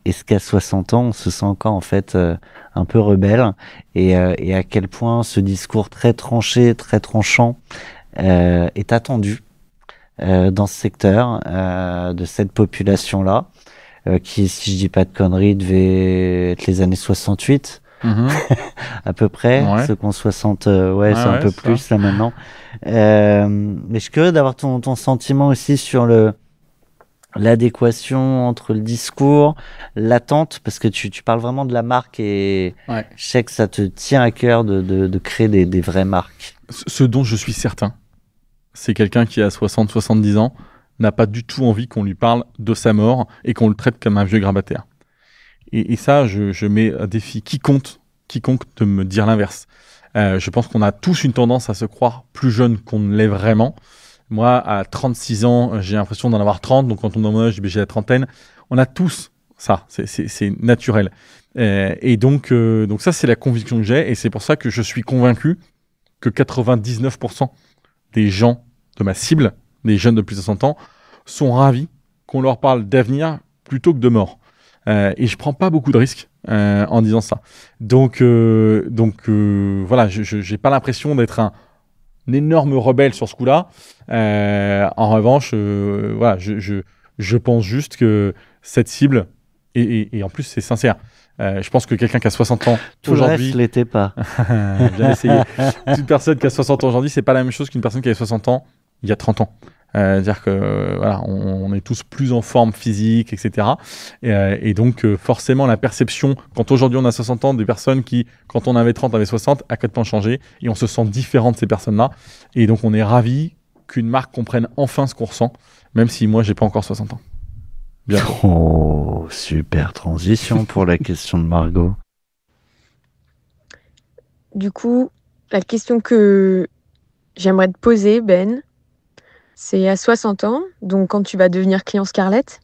Est-ce qu'à 60 ans, on se sent encore en fait un peu rebelle et à quel point ce discours très tranché, très tranchant est attendu dans ce secteur de cette population-là qui, si je dis pas de conneries, devait être les années 68 à peu près. Ouais. Ceux qui ont 60, c'est un peu plus ça. Là maintenant. Mais je suis curieux d'avoir ton sentiment aussi sur l'adéquation entre le discours, l'attente, parce que tu parles vraiment de la marque et je sais que ça te tient à cœur de créer des vraies marques. Ce dont je suis certain, c'est quelqu'un qui a 60-70 ans, n'a pas du tout envie qu'on lui parle de sa mort et qu'on le traite comme un vieux grabataire. Et ça, je mets à défi quiconque de me dire l'inverse. Je pense qu'on a tous une tendance à se croire plus jeune qu'on ne l'est vraiment. Moi, à 36 ans, j'ai l'impression d'en avoir 30. Donc, quand on est dans mon âge, j'ai la trentaine. On a tous ça. C'est naturel. Et donc ça, c'est la conviction que j'ai. Et c'est pour ça que je suis convaincu que 99% des gens de ma cible, des jeunes de plus de 60 ans, sont ravis qu'on leur parle d'avenir plutôt que de mort. Et je prends pas beaucoup de risques en disant ça. Donc voilà, j'ai pas l'impression d'être un énorme rebelle sur ce coup-là. En revanche, voilà, je pense juste que cette cible, et en plus c'est sincère, je pense que quelqu'un qui a 60 ans Tout le aujourd'hui... reste l'était pas. Bien essayé. Toute personne qui a 60 ans aujourd'hui, c'est pas la même chose qu'une personne qui avait 60 ans il y a 30 ans. C'est-à-dire que voilà, on est tous plus en forme physique, etc. Et donc forcément la perception, quand aujourd'hui on a 60 ans, des personnes qui, quand on avait 30, avaient 60, a complètement changé, et on se sent différent de ces personnes-là. Et donc on est ravis qu'une marque comprenne enfin ce qu'on ressent, même si moi j'ai pas encore 60 ans. Bientôt. Oh, super transition pour la question de Margot. Du coup, la question que j'aimerais te poser, Ben, c'est à 60 ans, donc quand tu vas devenir client Scarlett,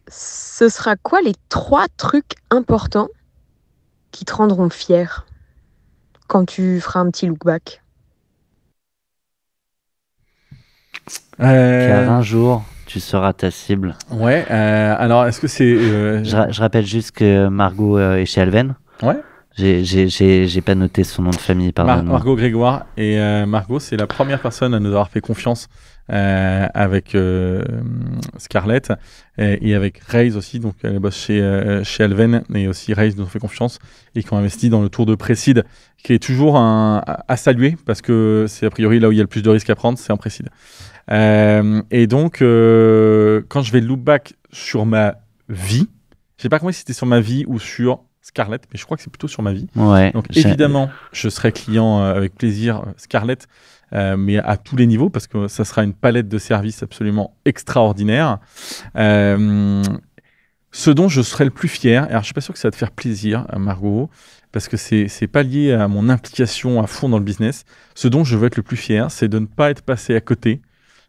ce sera quoi les 3 trucs importants qui te rendront fier quand tu feras un petit look back? Car un jour, tu seras ta cible. Ouais, alors est-ce que c'est... Je rappelle juste que Margot est chez Alven. Ouais. J'ai pas noté son nom de famille, pardon. Margot Grégoire. Et Margot, c'est la première personne à nous avoir fait confiance avec Scarlett et avec Raze aussi. Donc, elle bosse chez Alven, et aussi Raze nous a fait confiance et qui ont investi dans le tour de Précide, qui est toujours à saluer parce que c'est a priori là où il y a le plus de risques à prendre, c'est en Précide. Et donc, quand je vais look back sur ma vie, je sais pas comment si c'était sur ma vie ou sur Scarlett, mais je crois que c'est plutôt sur ma vie. Ouais, donc évidemment, je serai client avec plaisir Scarlett, mais à tous les niveaux, parce que ça sera une palette de services absolument extraordinaire. Ce dont je serai le plus fier, alors je suis pas sûr que ça va te faire plaisir, Margot, parce que c'est pas lié à mon implication à fond dans le business. Ce dont je veux être le plus fier, c'est de ne pas être passé à côté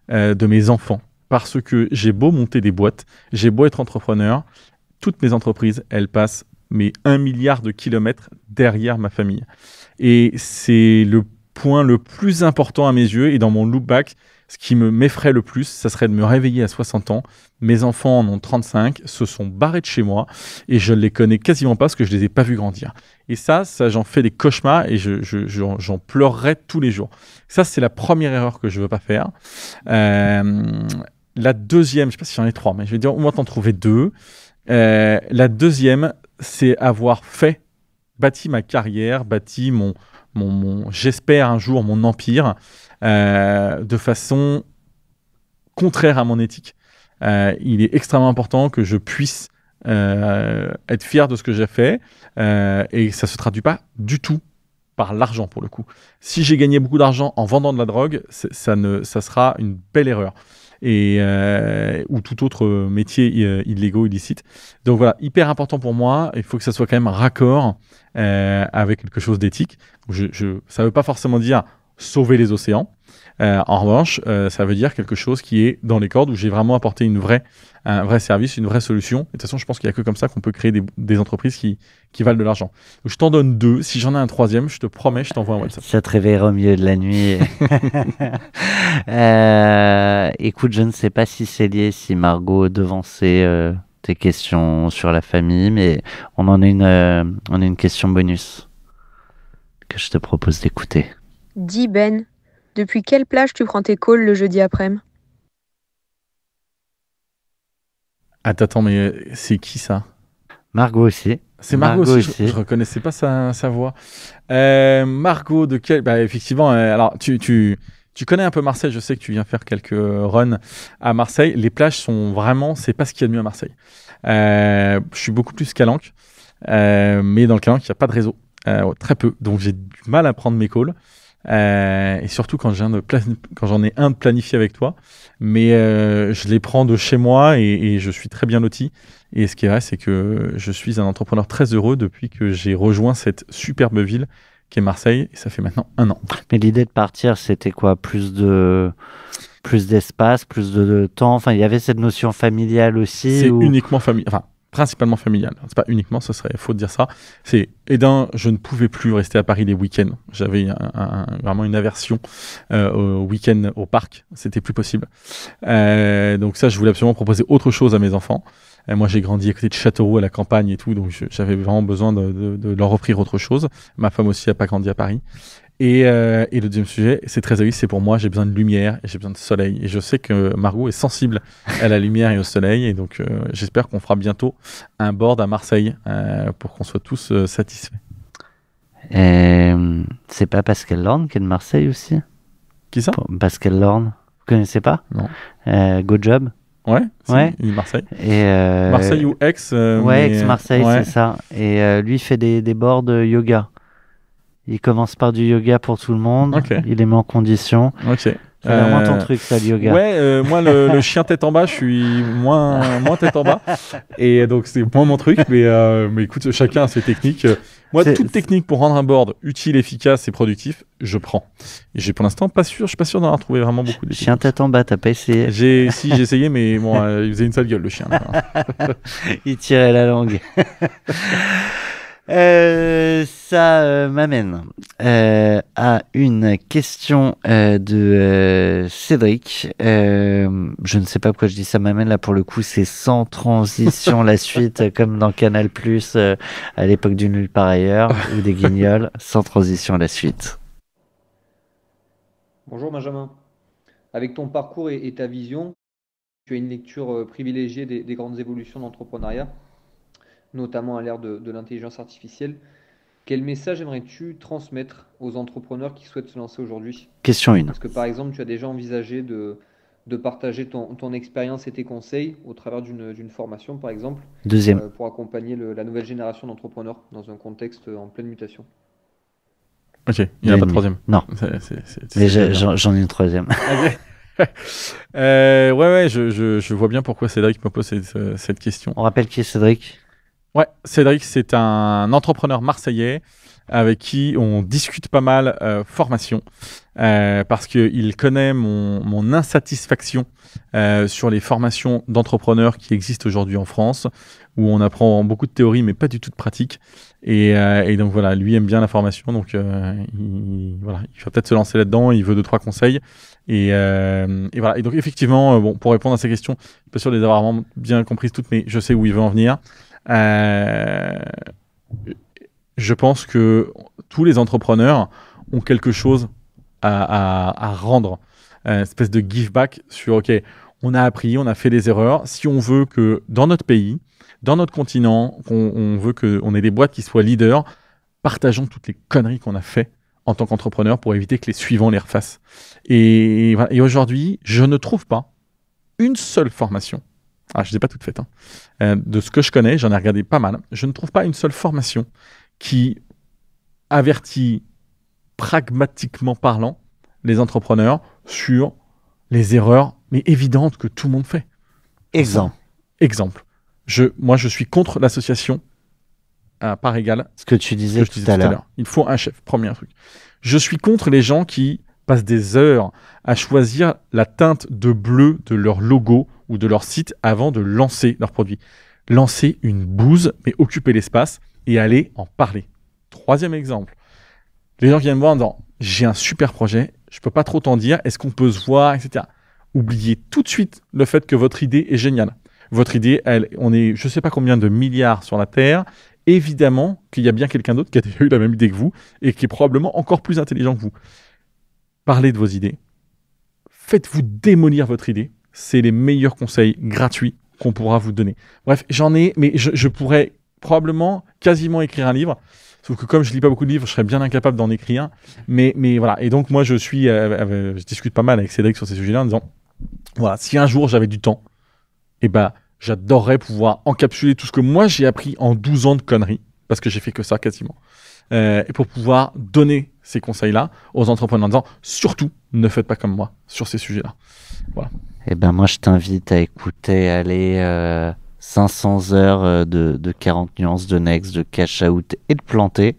de mes enfants, parce que j'ai beau monter des boîtes, j'ai beau être entrepreneur, toutes mes entreprises, elles passent 1 milliard de kilomètres derrière ma famille. Et c'est le point le plus important à mes yeux. Et dans mon look back, ce qui m'effraie le plus, ça serait de me réveiller à 60 ans. Mes enfants en ont 35, se sont barrés de chez moi et je ne les connais quasiment pas parce que je ne les ai pas vus grandir. Et ça j'en fais des cauchemars et j'en pleurerai tous les jours. Ça, c'est la première erreur que je ne veux pas faire. La deuxième, je ne sais pas si j'en ai 3, mais je vais dire au moins t'en trouver 2. La deuxième, c'est avoir bâti ma carrière, bâti mon j'espère un jour mon empire de façon contraire à mon éthique. Il est extrêmement important que je puisse être fier de ce que j'ai fait et ça se traduit pas du tout par l'argent pour le coup. Si j'ai gagné beaucoup d'argent en vendant de la drogue, ça sera une belle erreur. Ou tout autre métier illégaux, illicite. Donc voilà, hyper important pour moi. Il faut que ça soit quand même raccord avec quelque chose d'éthique. Ça ne veut pas forcément dire sauver les océans. En revanche, ça veut dire quelque chose qui est dans les cordes, où j'ai vraiment apporté un vrai service, une vraie solution. Et de toute façon, je pense qu'il n'y a que comme ça qu'on peut créer des entreprises qui valent de l'argent. Donc, je t'en donne 2. Si j'en ai un 3e, je te promets, je t'envoie un WhatsApp. Ça te réveillera au milieu de la nuit. Écoute, je ne sais pas si c'est lié, si Margot devançait tes questions sur la famille, mais on a une question bonus que je te propose d'écouter. Dis Ben, depuis quelle plage tu prends tes calls le jeudi après-midi? Attends, mais c'est qui ça? Margot aussi. C'est Margot aussi. Je reconnaissais pas sa voix. Margot, de quel... Bah, effectivement, alors tu connais un peu Marseille, je sais que tu viens faire quelques runs à Marseille. Les plages sont vraiment, c'est pas ce qu'il y a de mieux à Marseille. Je suis beaucoup plus Calanque, mais dans le Calanque, il n'y a pas de réseau. Très peu. Donc j'ai du mal à prendre mes calls. Et surtout quand j'en ai un de planifié avec toi, mais je les prends de chez moi et je suis très bien loti. Et ce qui est vrai, c'est que je suis un entrepreneur très heureux depuis que j'ai rejoint cette superbe ville qui est Marseille, et ça fait maintenant 1 an. Mais l'idée de partir, c'était quoi? Plus d'espace, plus de temps. Enfin, il y avait cette notion familiale aussi. C'est uniquement familial. Enfin, principalement familial. C'est pas uniquement, ce serait faux de dire ça. Je ne pouvais plus rester à Paris les week-ends. J'avais vraiment une aversion au week-end au parc. C'était plus possible. Donc ça, je voulais absolument proposer autre chose à mes enfants. Moi, j'ai grandi à côté de Châteauroux, à la campagne et tout, donc j'avais vraiment besoin de leur offrir autre chose. Ma femme aussi n'a pas grandi à Paris. Et le deuxième sujet, c'est très égoïste, c'est pour moi, j'ai besoin de lumière et j'ai besoin de soleil. Et je sais que Margot est sensible à la lumière et au soleil. Et donc, j'espère qu'on fera bientôt un board à Marseille pour qu'on soit tous satisfaits. C'est pas Pascal Lorne qui est de Marseille aussi? Qui ça? Pascal Lorne. Vous connaissez pas? Non. Go Job. Ouais, ouais. Il est Marseille. Et Marseille ou Aix ouais, Aix-Marseille, ouais. C'est ça. Et lui fait des boards yoga. Il commence par du yoga pour tout le monde. Okay. Il les met en condition. Ok. C'est vraiment ton truc, ça, le yoga. Ouais, moi, le chien tête en bas, je suis moins tête en bas. Et donc, c'est moins mon truc. Mais écoute, chacun a ses techniques. Moi, toute technique pour rendre un board utile, efficace et productif, je prends. Et j'ai pour l'instant je suis pas sûr d'en avoir trouvé vraiment beaucoup. Chien tête en bas, t'as pas essayé? J'ai essayé, mais bon, il faisait une sale gueule, le chien. Il tirait la langue. Ça m'amène à une question de Cédric. Je ne sais pas pourquoi je dis ça m'amène, là pour le coup c'est sans transition la suite, comme dans Canal+, à l'époque du Nulle part ailleurs, ou des Guignols, sans transition la suite. Bonjour Benjamin. Avec ton parcours et ta vision, tu as une lecture privilégiée des grandes évolutions d'entrepreneuriat, notamment à l'ère de l'intelligence artificielle. Quel message aimerais-tu transmettre aux entrepreneurs qui souhaitent se lancer aujourd'hui? Question 1. Est-ce que par exemple tu as déjà envisagé de partager ton expérience et tes conseils au travers d'une formation par exemple? Deuxième. Pour accompagner la nouvelle génération d'entrepreneurs dans un contexte en pleine mutation. Ok, il n'y en a pas de troisième. Non. Mais j'en ai une troisième. Ouais, je vois bien pourquoi Cédric me pose cette question. On rappelle qui est Cédric? Ouais, Cédric, c'est un entrepreneur marseillais avec qui on discute pas mal formation parce qu'il connaît mon insatisfaction sur les formations d'entrepreneurs qui existent aujourd'hui en France, où on apprend beaucoup de théorie mais pas du tout de pratique. Et donc voilà, lui aime bien la formation, donc il va peut-être se lancer là-dedans, il veut 2-3 conseils. Et voilà. Et donc effectivement, pour répondre à ces questions, je suis pas sûr de les avoir vraiment bien comprises toutes, mais je sais où il veut en venir. Je pense que tous les entrepreneurs ont quelque chose à rendre, une espèce de give back sur ok, on a appris, on a fait des erreurs. Si on veut que dans notre pays, dans notre continent, on veut qu'on ait des boîtes qui soient leaders, partageons toutes les conneries qu'on a fait en tant qu'entrepreneur pour éviter que les suivants les refassent. Et aujourd'hui, je ne trouve pas une seule formation. Je ne les ai pas toutes faites. De ce que je connais, j'en ai regardé pas mal. Je ne trouve pas une seule formation qui avertit pragmatiquement parlant les entrepreneurs sur les erreurs, mais évidentes que tout le monde fait. Exemple. Moi, je suis contre l'association à part égale. Ce que tu disais tout à l'heure. Il faut un chef, premier truc. Je suis contre les gens qui passent des heures à choisir la teinte de bleu de leur logo ou de leur site avant de lancer leur produit. Lancer une bouse, mais occuper l'espace et aller en parler. Troisième exemple. Les gens qui viennent me voir en disant « J'ai un super projet, je ne peux pas trop t'en dire, est-ce qu'on peut se voir, etc. » Oubliez tout de suite le fait que votre idée est géniale. Votre idée, on est je ne sais pas combien de milliards sur la Terre. Évidemment qu'il y a bien quelqu'un d'autre qui a déjà eu la même idée que vous et qui est probablement encore plus intelligent que vous. Parlez de vos idées. Faites-vous démolir votre idée. C'est les meilleurs conseils gratuits qu'on pourra vous donner. Bref, j'en ai, mais je pourrais probablement quasiment écrire un livre. Sauf que comme je lis pas beaucoup de livres, je serais bien incapable d'en écrire. Mais voilà. Et donc moi, je discute pas mal avec Cédric sur ces sujets-là en disant, voilà, si un jour j'avais du temps, j'adorerais pouvoir encapsuler tout ce que moi j'ai appris en 12 ans de conneries, parce que j'ai fait que ça quasiment, et pour pouvoir donner ces conseils-là aux entrepreneurs en disant, surtout, ne faites pas comme moi sur ces sujets-là. Voilà. Moi, je t'invite à écouter, 500 heures de 40 nuances de Next, de cash out et de planter.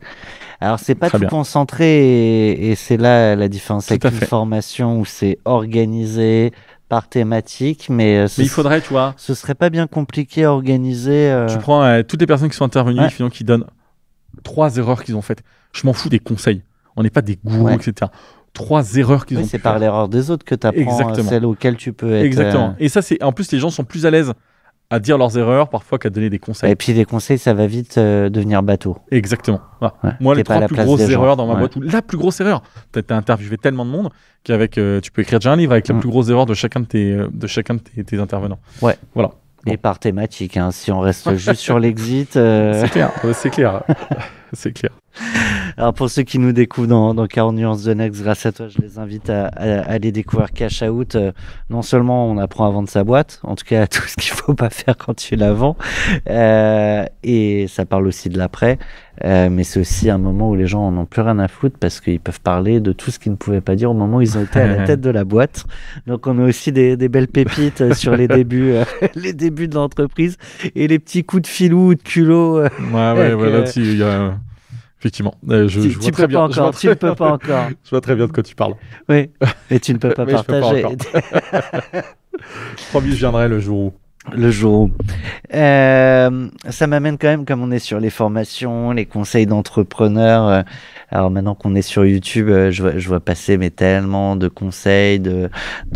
Alors, c'est pas tout concentré et c'est là la différence avec une formation où c'est organisé, par thématique, mais Mais il faudrait, tu vois, ce serait pas bien compliqué à organiser. tu prends toutes les personnes qui sont intervenues, finalement, qui donnent 3 erreurs qu'ils ont faites. Je m'en fous des conseils. On n'est pas des gourous, etc. 3 erreurs qu'ils ont c'est pu par faire. l'erreur des autres que tu apprends Exactement. celle auquel tu peux être. Exactement. Et ça, c'est en plus, les gens sont plus à l'aise à dire leurs erreurs parfois qu'à donner des conseils. Et puis les conseils, ça va vite devenir bateau. Exactement. Voilà. Ouais. Moi, les T'es pas à 3 la plus place grosses des gens. erreurs dans ma Ouais. boîte, ou la plus grosse erreur, t'as interviewé tellement de monde qu'avec, tu peux écrire déjà un livre avec la plus grosse erreur de chacun de tes intervenants. Ouais. Voilà. Et par thématique, hein, si on reste juste sur l'exit. C'est clair. C'est clair. C'est clair. Alors pour ceux qui nous découvrent dans 40 nuances de Next, grâce à toi, je les invite à aller découvrir Cash Out. Non seulement on apprend à vendre sa boîte, en tout cas tout ce qu'il faut pas faire quand tu la vends, et ça parle aussi de l'après, mais c'est aussi un moment où les gens en ont plus rien à foutre parce qu'ils peuvent parler de tout ce qu'ils ne pouvaient pas dire au moment où ils ont été à la tête de la boîte. Donc on a aussi des belles pépites sur les débuts, les débuts de l'entreprise et les petits coups de filou ou de culot. Là-dessus, il y a... Effectivement, je vois tu très peux bien. pas encore, tu ne peux pas encore. Je vois très bien de quoi tu parles. Oui, et tu ne peux pas Mais je peux pas partager. encore. Promis, je viendrai le jour où. Le jour où. Ça m'amène quand même, comme on est sur les formations, les conseils d'entrepreneurs. Alors maintenant qu'on est sur YouTube, je vois passer mais tellement de conseils, de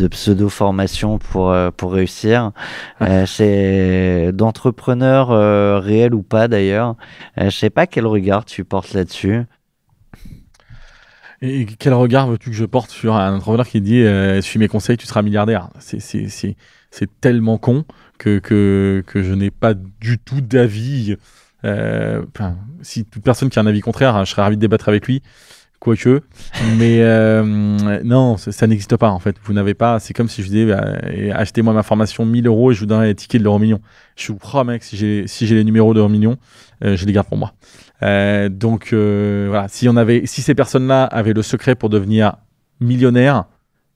pseudo-formations pour réussir. C'est d'entrepreneurs réels ou pas d'ailleurs. Je sais pas quel regard tu portes là-dessus. Et quel regard veux-tu que je porte sur un entrepreneur qui dit suis mes conseils, tu seras milliardaire? C'est tellement con que je n'ai pas du tout d'avis. Si toute personne qui a un avis contraire, je serais ravi de débattre avec lui, quoique. Mais non, ça n'existe pas en fait. Vous n'avez pas. C'est comme si je disais achetez-moi ma formation 1000 € et je vous donnerai les tickets de l'euro million. Je vous promets, mec, si j'ai les numéros de l'euro million, je les garde pour moi. Donc voilà, si ces personnes-là avaient le secret pour devenir millionnaires,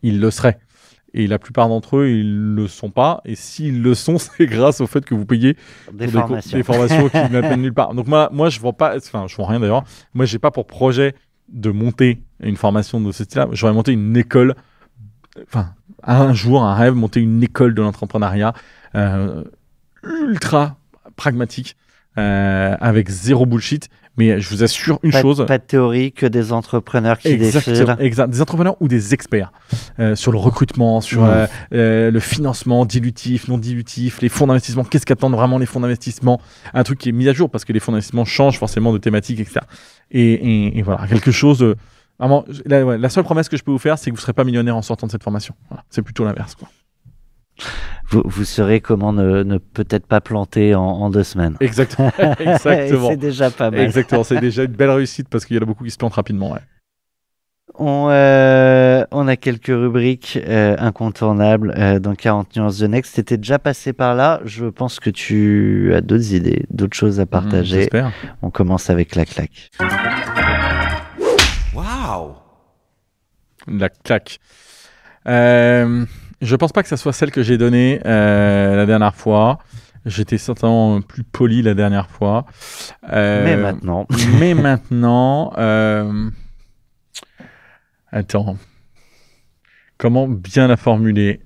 ils le seraient. Et la plupart d'entre eux, ils le sont pas. Et s'ils le sont, c'est grâce au fait que vous payez des formations qui n'atteignent nulle part. Donc moi, je vois pas, enfin, je vois rien d'ailleurs. Moi, j'ai pas pour projet de monter une formation de ce style-là. J'aurais monté une école. Enfin, un jour, un rêve, monter une école de l'entrepreneuriat ultra pragmatique, avec zéro bullshit. Mais je vous assure une chose. Pas de théorie, que des entrepreneurs qui défilent. Exact. Des entrepreneurs ou des experts sur le recrutement, sur le financement dilutif, non dilutif, les fonds d'investissement. Qu'est-ce qu'attendent vraiment les fonds d'investissement? Un truc qui est mis à jour parce que les fonds d'investissement changent forcément de thématique, etc. Et voilà, quelque chose de... Vraiment, la seule promesse que je peux vous faire, c'est que vous ne serez pas millionnaire en sortant de cette formation. Voilà, c'est plutôt l'inverse, quoi. Vous saurez comment ne peut-être pas planter en 2 semaines. Exactement. C'est déjà pas mal. Exactement, c'est déjà une belle réussite parce qu'il y en a beaucoup qui se plantent rapidement. Ouais. On a quelques rubriques incontournables dans 40 nuances de Next. T'étais déjà passé par là. Je pense que tu as d'autres idées, d'autres choses à partager. J'espère. On commence avec la claque. Waouh! La claque. Je pense pas que ça soit celle que j'ai donnée la dernière fois. J'étais certainement plus poli la dernière fois. Mais maintenant. Attends. Comment bien la formuler?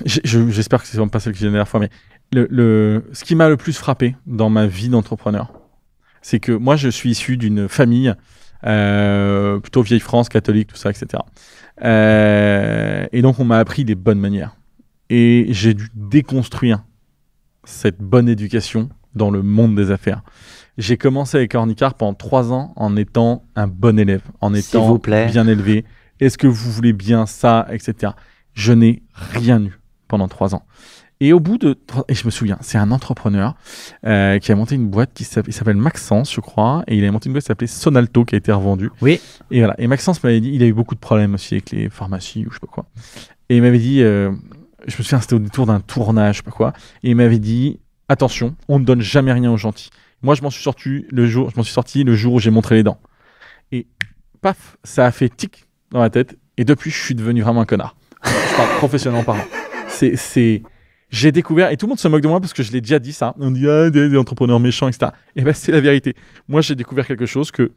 J'espère que c'est pas celle que j'ai donnée la dernière fois, mais ce qui m'a le plus frappé dans ma vie d'entrepreneur, c'est que moi, je suis issu d'une famille plutôt vieille France, catholique, tout ça, etc. Et donc, on m'a appris les bonnes manières. Et j'ai dû déconstruire cette bonne éducation dans le monde des affaires. J'ai commencé avec Ornicar pendant 3 ans en étant un bon élève, en étant bien élevé. Est-ce que vous voulez bien ça, etc. Je n'ai rien eu pendant 3 ans. Et au bout de... Et je me souviens, c'est un entrepreneur qui a monté une boîte qui s'appelle Maxence, je crois, et il a monté une boîte qui s'appelait Sonalto, qui a été revendue. Oui. Et voilà. Et Maxence m'avait dit, il a eu beaucoup de problèmes aussi avec les pharmacies ou je sais pas quoi. Et il m'avait dit, je me souviens, c'était au détour d'un tournage, je sais pas quoi, et il m'avait dit, attention, on ne donne jamais rien aux gentils. Moi, je m'en suis sorti le jour où j'ai montré les dents. Et paf, ça a fait tic dans ma tête, et depuis, je suis devenu vraiment un connard. Je parle professionnellement parlant. J'ai découvert, et tout le monde se moque de moi parce que je l'ai déjà dit ça, on dit des entrepreneurs méchants, etc. Et ben c'est la vérité. Moi j'ai découvert quelque chose que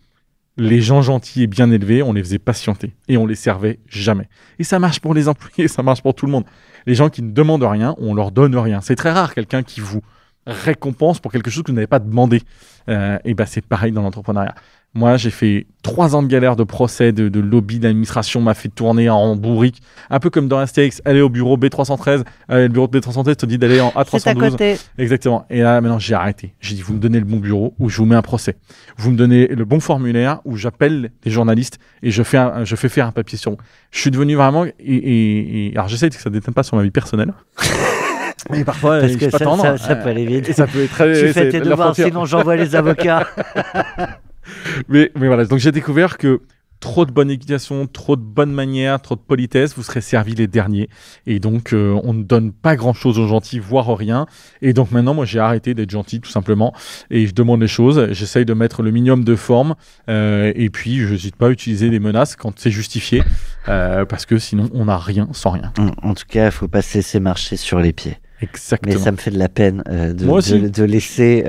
les gens gentils et bien élevés, on les faisait patienter et on les servait jamais. Et ça marche pour les employés, ça marche pour tout le monde. Les gens qui ne demandent rien, on leur donne rien. C'est très rare quelqu'un qui vous récompense pour quelque chose que vous n'avez pas demandé. Et ben c'est pareil dans l'entrepreneuriat. Moi, j'ai fait 3 ans de galère de procès, de lobby, d'administration, m'a fait tourner en bourrique. Un peu comme dans Astérix, aller au bureau B313. Le bureau de B313 te dit d'aller en A312. C'est à côté. Exactement. Et là, maintenant, j'ai arrêté. J'ai dit, vous me donnez le bon bureau ou je vous mets un procès. Vous me donnez le bon formulaire où j'appelle les journalistes et je fais faire un papier sur vous. Je suis devenu vraiment... alors, j'essaie que ça ne déteine pas sur ma vie personnelle. Mais parfois, parce que ça peut aller vite. Et ça peut être très... Tu fais tes devoirs, sinon j'envoie les avocats. mais voilà, donc j'ai découvert que trop de bonne éducation, trop de bonne manière, trop de politesse, vous serez servis les derniers. Et donc, on ne donne pas grand-chose aux gentils, voire rien. Et donc maintenant, moi, j'ai arrêté d'être gentil, tout simplement. Et je demande les choses. J'essaye de mettre le minimum de forme. Et puis, je n'hésite pas à utiliser des menaces quand c'est justifié. Parce que sinon, on n'a rien sans rien. En tout cas, il ne faut pas se laisser marcher sur les pieds. Exactement. Mais ça me fait de la peine de laisser...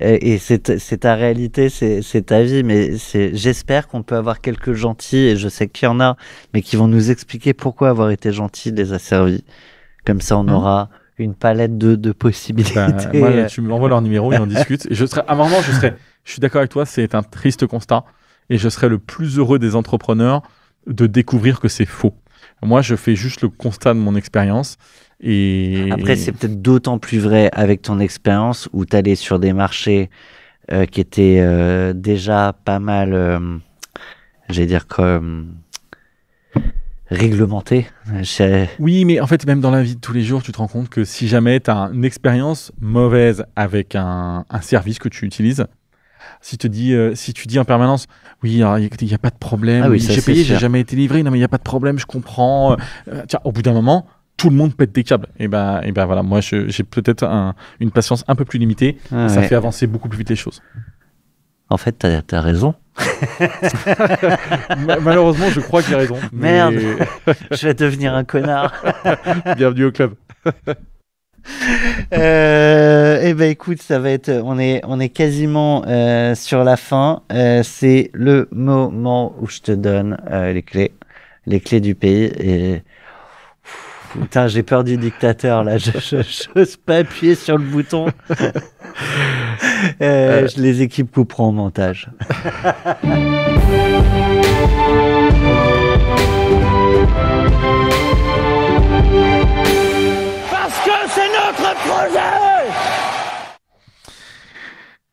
Et c'est ta réalité, c'est ta vie, mais j'espère qu'on peut avoir quelques gentils, et je sais qu'il y en a, mais qui vont nous expliquer pourquoi avoir été gentil les a servis. Comme ça, on aura une palette de possibilités. Moi, tu me envoies leur numéro et on discute. Et je suis d'accord avec toi, c'est un triste constat, et je serais le plus heureux des entrepreneurs de découvrir que c'est faux. Moi, je fais juste le constat de mon expérience. Et... Après, c'est peut-être d'autant plus vrai avec ton expérience où tu allais sur des marchés qui étaient déjà pas mal, j'allais dire, comme réglementés. Oui, mais en fait, même dans la vie de tous les jours, tu te rends compte que si jamais tu as une expérience mauvaise avec un service que tu utilises, si tu dis en permanence, oui, il n'y a pas de problème, oui, j'ai payé, j'ai jamais été livré, non mais il n'y a pas de problème, je comprends. Tiens, au bout d'un moment, tout le monde pète des câbles. Et ben voilà, moi j'ai peut-être une patience un peu plus limitée. Ça fait avancer beaucoup plus vite les choses. En fait, t'as raison. Malheureusement, je crois qu'il a raison. Merde, je vais devenir un connard. Bienvenue au club. Eh ben écoute, ça va être, on est quasiment sur la fin. C'est le moment où je te donne les clés du pays. Et putain, j'ai peur du dictateur là. J'ose pas appuyer sur le bouton. Les équipes couperont au montage.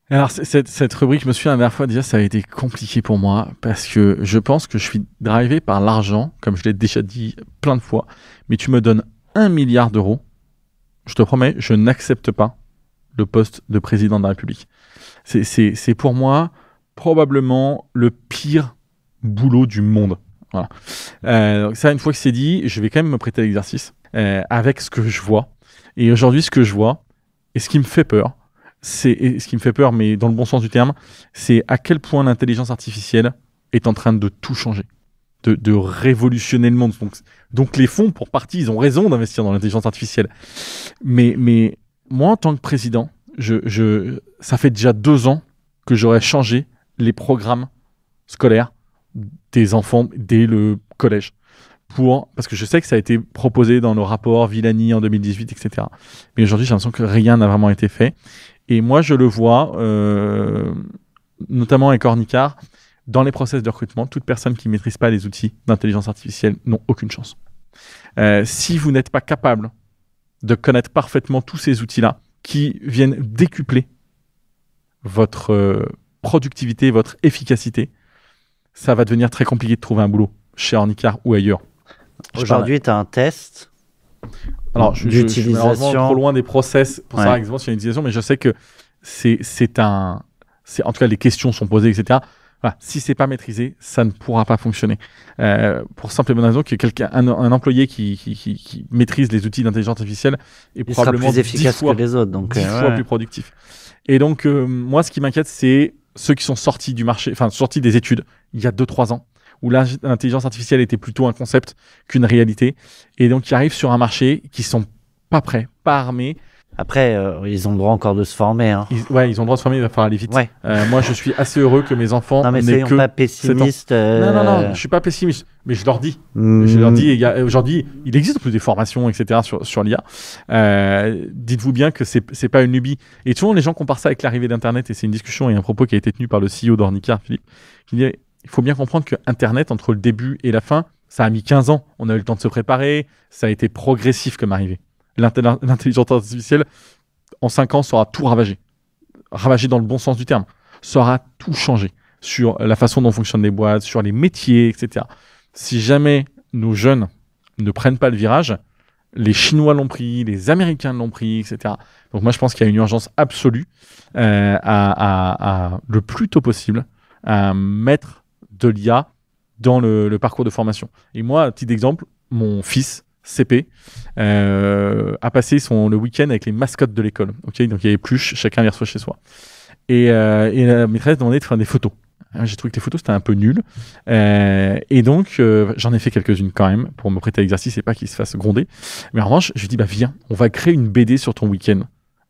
Alors, cette rubrique, je me souviens la dernière fois, déjà, ça a été compliqué pour moi parce que je pense que je suis drivé par l'argent, comme je l'ai déjà dit plein de fois. Mais tu me donnes 1 milliard d'euros, je te promets, je n'accepte pas le poste de président de la République. C'est pour moi probablement le pire boulot du monde. Voilà. Donc ça, une fois que c'est dit, je vais quand même me prêter à l'exercice avec ce que je vois. Et aujourd'hui, ce que je vois, et ce qui me fait peur, mais dans le bon sens du terme, c'est à quel point l'intelligence artificielle est en train de tout changer, de révolutionner le monde. Donc les fonds, pour partie, ils ont raison d'investir dans l'intelligence artificielle. Mais moi, en tant que président, ça fait déjà 2 ans que j'aurais changé les programmes scolaires des enfants dès le collège. Parce que je sais que ça a été proposé dans le rapport Villani en 2018, etc. Mais aujourd'hui, j'ai l'impression que rien n'a vraiment été fait. Et moi, je le vois, notamment avec Ornicar, dans les process de recrutement, toute personne qui ne maîtrise pas les outils d'intelligence artificielle n'ont aucune chance. Si vous n'êtes pas capable de connaître parfaitement tous ces outils-là, qui viennent décupler votre productivité, votre efficacité, ça va devenir très compliqué de trouver un boulot chez Ornicar ou ailleurs. Aujourd'hui, tu as un test je suis malheureusement trop loin des process pour savoir exactement s'il y a une utilisation, mais je sais que en tout cas, les questions sont posées, etc. Voilà, si c'est pas maîtrisé, ça ne pourra pas fonctionner. Pour simple et bonne raison que un employé qui maîtrise les outils d'intelligence artificielle est probablement plus efficace que les autres, donc 10 fois plus productif. Et donc, moi, ce qui m'inquiète, c'est ceux qui sont sortis du marché, enfin sortis des études il y a 2-3 ans, où l'intelligence artificielle était plutôt un concept qu'une réalité, et donc qui arrivent sur un marché qui sont pas prêts, pas armés, Après, ils ont le droit encore de se former. Hein. Ils ont le droit de se former, il va falloir aller vite. Ouais. Moi, je suis assez heureux que mes enfants Non, mais n'aient soyons que pas pessimistes. Non, je suis pas pessimiste, mais je leur dis. Je leur dis, aujourd'hui, il existe plus des formations, etc. sur l'IA. Dites-vous bien que c'est pas une lubie. Et souvent, les gens comparent ça avec l'arrivée d'Internet, et c'est une discussion et un propos qui a été tenu par le CEO d'Ornicar, Philippe, qui dit il faut bien comprendre que Internet, entre le début et la fin, ça a mis 15 ans. On a eu le temps de se préparer. Ça a été progressif comme arrivée. L'intelligence artificielle, en 5 ans, saura tout ravager. Ravager dans le bon sens du terme. Saura tout changer sur la façon dont fonctionnent les boîtes, sur les métiers, etc. Si jamais nos jeunes ne prennent pas le virage, les Chinois l'ont pris, les Américains l'ont pris, etc. Donc moi, je pense qu'il y a une urgence absolue à le plus tôt possible à mettre de l'IA dans le parcours de formation. Et moi, petit exemple, mon fils CP a passé le week-end avec les mascottes de l'école. Okay, donc il y avait plus, chacun les reçoit chez soi. Et la maîtresse demandait de faire des photos. J'ai trouvé que les photos c'était un peu nul. Et donc j'en ai fait quelques-unes quand même pour me prêter à l'exercice et pas qu'il se fasse gronder. Mais en revanche, je lui ai dit viens, on va créer une BD sur ton week-end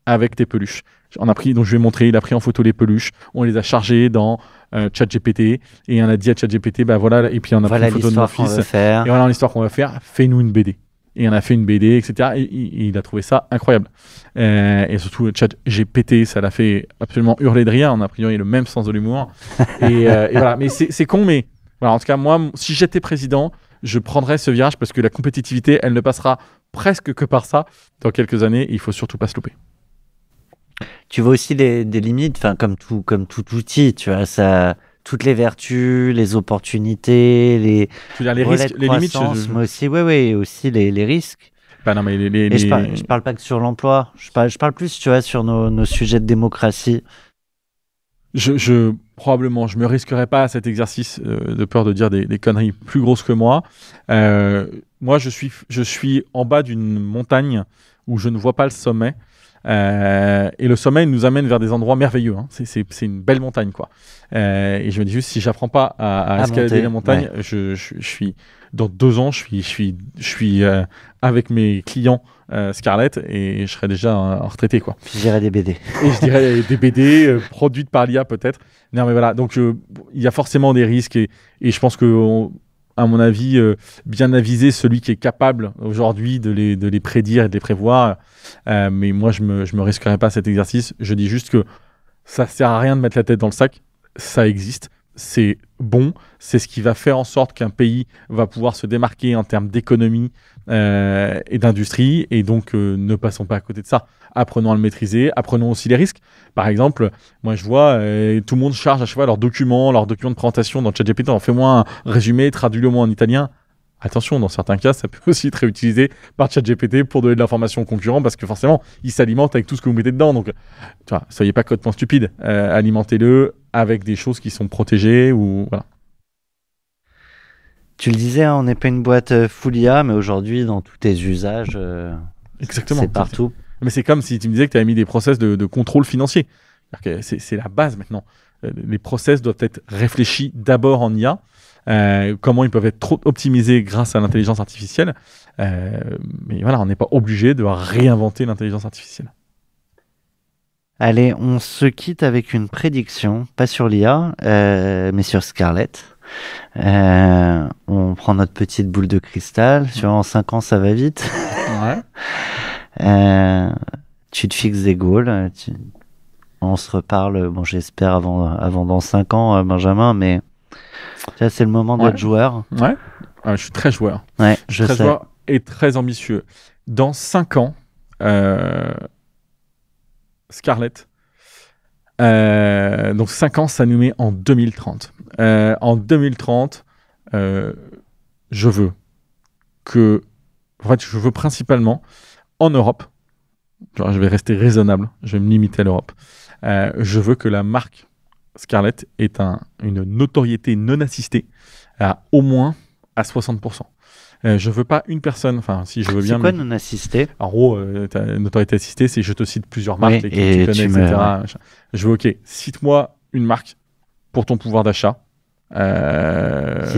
avec tes peluches. Donc je lui ai montré, il a pris en photo les peluches, on les a chargées dans ChatGPT et on a dit à ChatGPT voilà, et puis on a pris une photo de mon fils. Et voilà l'histoire qu'on va faire, fais-nous une BD. Et on a fait une BD, etc. Et il a trouvé ça incroyable. Et surtout, ChatGPT, ça l'a fait absolument hurler de rire. On a a priori le même sens de l'humour. et voilà. Mais c'est con, mais voilà, en tout cas, moi, si j'étais président, je prendrais ce virage parce que la compétitivité, elle ne passera presque que par ça dans quelques années. Il faut surtout pas se louper. Tu vois aussi des limites, comme tout outil, tu vois, ça... toutes les vertus, les opportunités, les risques, les limites, mais aussi, aussi les risques. Non, mais je parle pas que sur l'emploi. Je parle plus, tu vois, sur nos sujets de démocratie. Probablement, je me risquerais pas à cet exercice de peur de dire des conneries plus grosses que moi. Moi, je suis en bas d'une montagne où je ne vois pas le sommet. Et le sommet nous amène vers des endroits merveilleux. Hein. C'est une belle montagne, quoi. Et je me dis juste, si j'apprends pas à escalader la montagne, je suis dans 2 ans, je suis avec mes clients Scarlett et je serai déjà retraité, quoi. Puis je dirais des BD. Et je dirais des BD produites par l'IA peut-être. Non, mais voilà. Donc il y a forcément des risques et je pense que à mon avis, bien aviser celui qui est capable aujourd'hui de les prédire et de les prévoir. Mais moi, je me risquerais pas à cet exercice. Je dis juste que ça sert à rien de mettre la tête dans le sac. Ça existe. C'est bon. C'est ce qui va faire en sorte qu'un pays va pouvoir se démarquer en termes d'économie et d'industrie. Et donc, ne passons pas à côté de ça. Apprenons à le maîtriser. Apprenons aussi les risques. Par exemple, moi, je vois tout le monde charge à chaque fois leurs documents de présentation dans ChatGPT. Fais-moi un résumé, traduis-le-moi en italien. Attention, dans certains cas, ça peut aussi être réutilisé par ChatGPT pour donner de l'information aux concurrents parce que forcément, il s'alimente avec tout ce que vous mettez dedans. Donc, tu vois, soyez pas complètement stupide. Alimentez-le avec des choses qui sont protégées ou voilà. Tu le disais, on n'est pas une boîte full IA, mais aujourd'hui, dans tous tes usages, exactement, c'est partout. Mais c'est comme si tu me disais que tu avais mis des process de contrôle financier. C'est la base maintenant. Les process doivent être réfléchis d'abord en IA. Comment ils peuvent être trop optimisés grâce à l'intelligence artificielle. Mais voilà, on n'est pas obligé de réinventer l'intelligence artificielle. Allez, on se quitte avec une prédiction, pas sur l'IA, mais sur Scarlett. On prend notre petite boule de cristal. En 5 ans, ça va vite. Ouais. Tu te fixes des goals. On se reparle, j'espère avant dans 5 ans, Benjamin, mais là, c'est le moment d'être joueur. Ouais. Je suis très joueur. Ouais, je suis très joueur et très ambitieux. Dans 5 ans, Scarlett, donc 5 ans, ça nous met en 2030. En 2030, je veux principalement en Europe, je vais rester raisonnable, je vais me limiter à l'Europe. Je veux que la marque Scarlett ait une notoriété non assistée au moins à 60%. Je veux pas une personne, si je veux bien. C'est quoi non assisté ? En gros, ta notoriété assistée, c'est je te cite plusieurs marques et que tu connais, etc. Je veux, cite-moi une marque pour ton pouvoir d'achat. Si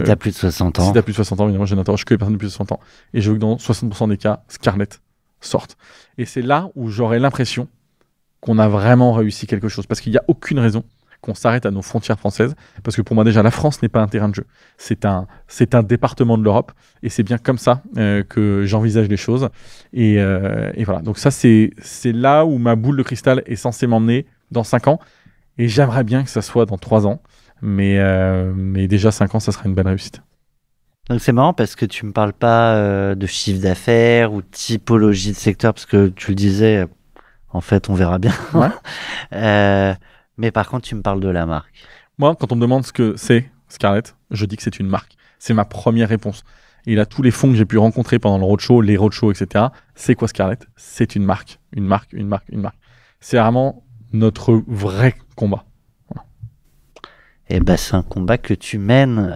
tu as plus de 60 ans. Si tu as plus de 60 ans, évidemment, je n'interroge que les personnes de plus de 60 ans. Et je veux que dans 60% des cas, Scarlett sortent. Et c'est là où j'aurais l'impression qu'on a vraiment réussi quelque chose. Parce qu'il n'y a aucune raison qu'on s'arrête à nos frontières françaises. Parce que pour moi, déjà, la France n'est pas un terrain de jeu. C'est un département de l'Europe. Et c'est bien comme ça que j'envisage les choses. Et voilà. Donc ça, c'est là où ma boule de cristal est censée m'emmener dans 5 ans. Et j'aimerais bien que ça soit dans 3 ans. Mais déjà, 5 ans, ça sera une belle réussite. Donc c'est marrant parce que tu me parles pas de chiffre d'affaires ou typologie de secteur, parce que tu le disais, en fait, on verra bien. Ouais. Mais par contre, tu me parles de la marque. Moi, quand on me demande ce que c'est Scarlett, je dis que c'est une marque. C'est ma première réponse. Et là, tous les fonds que j'ai pu rencontrer pendant le roadshow, les roadshows, etc., c'est quoi Scarlett ? C'est une marque. Une marque, une marque, une marque. C'est vraiment notre vrai combat. Et ben, c'est un combat que tu mènes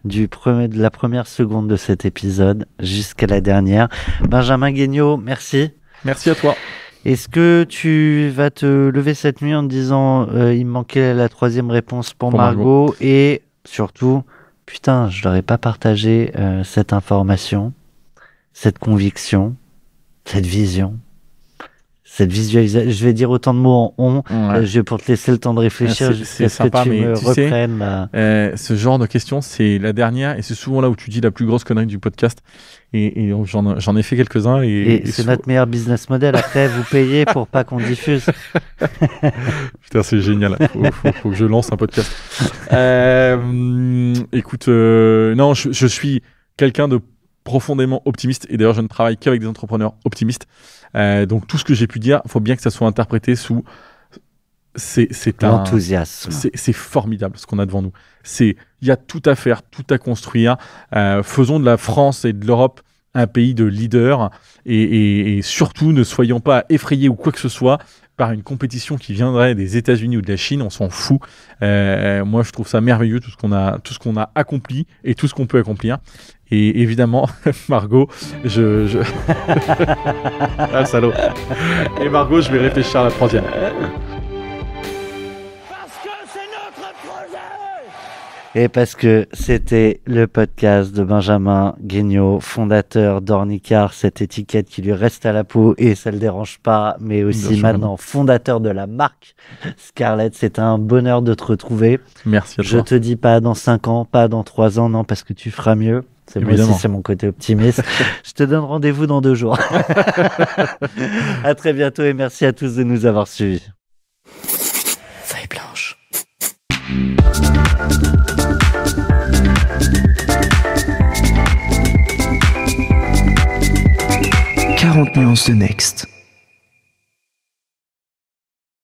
de la première seconde de cet épisode jusqu'à la dernière. Benjamin Guignot, merci. Merci à toi. Est-ce que tu vas te lever cette nuit en te disant il me manquait la 3e réponse pour Margot, et surtout, putain, je leur ai pas partagé cette information, cette conviction, cette vision, cette visualisation. Je vais dire autant de mots en pour te laisser le temps de réfléchir jusqu'à ce que tu me reprennes. Ce genre de questions, c'est la dernière, et c'est souvent là où tu dis la plus grosse connerie du podcast. Et j'en ai fait quelques-uns. Et c'est notre meilleur business model. Après, vous payez pour pas qu'on diffuse. Putain, c'est génial. Faut que je lance un podcast. Écoute, non, je suis quelqu'un de profondément optimiste. Et d'ailleurs, je ne travaille qu'avec des entrepreneurs optimistes. Donc, tout ce que j'ai pu dire, il faut bien que ça soit interprété sous... C'est l'enthousiasme. C'est formidable ce qu'on a devant nous. Il y a tout à faire, tout à construire. Faisons de la France et de l'Europe un pays de leaders et surtout ne soyons pas effrayés ou quoi que ce soit par une compétition qui viendrait des États-Unis ou de la Chine. On s'en fout. Moi, je trouve ça merveilleux tout ce qu'on a accompli et tout ce qu'on peut accomplir. Et évidemment, Margot, ah, salaud. Et Margot, je vais réfléchir à la 3e. Et parce que c'était le podcast de Benjamin Guignot, fondateur d'Ornicar, cette étiquette qui lui reste à la peau et ça le dérange pas, mais aussi maintenant fondateur de la marque Scarlett. C'est un bonheur de te retrouver. Merci à toi. Je te dis pas dans 5 ans, pas dans 3 ans, non, parce que tu feras mieux. Moi aussi, c'est mon côté optimiste. Je te donne rendez-vous dans 2 jours. À très bientôt et merci à tous de nous avoir suivis. Feuille blanche. 40 nuances de Next.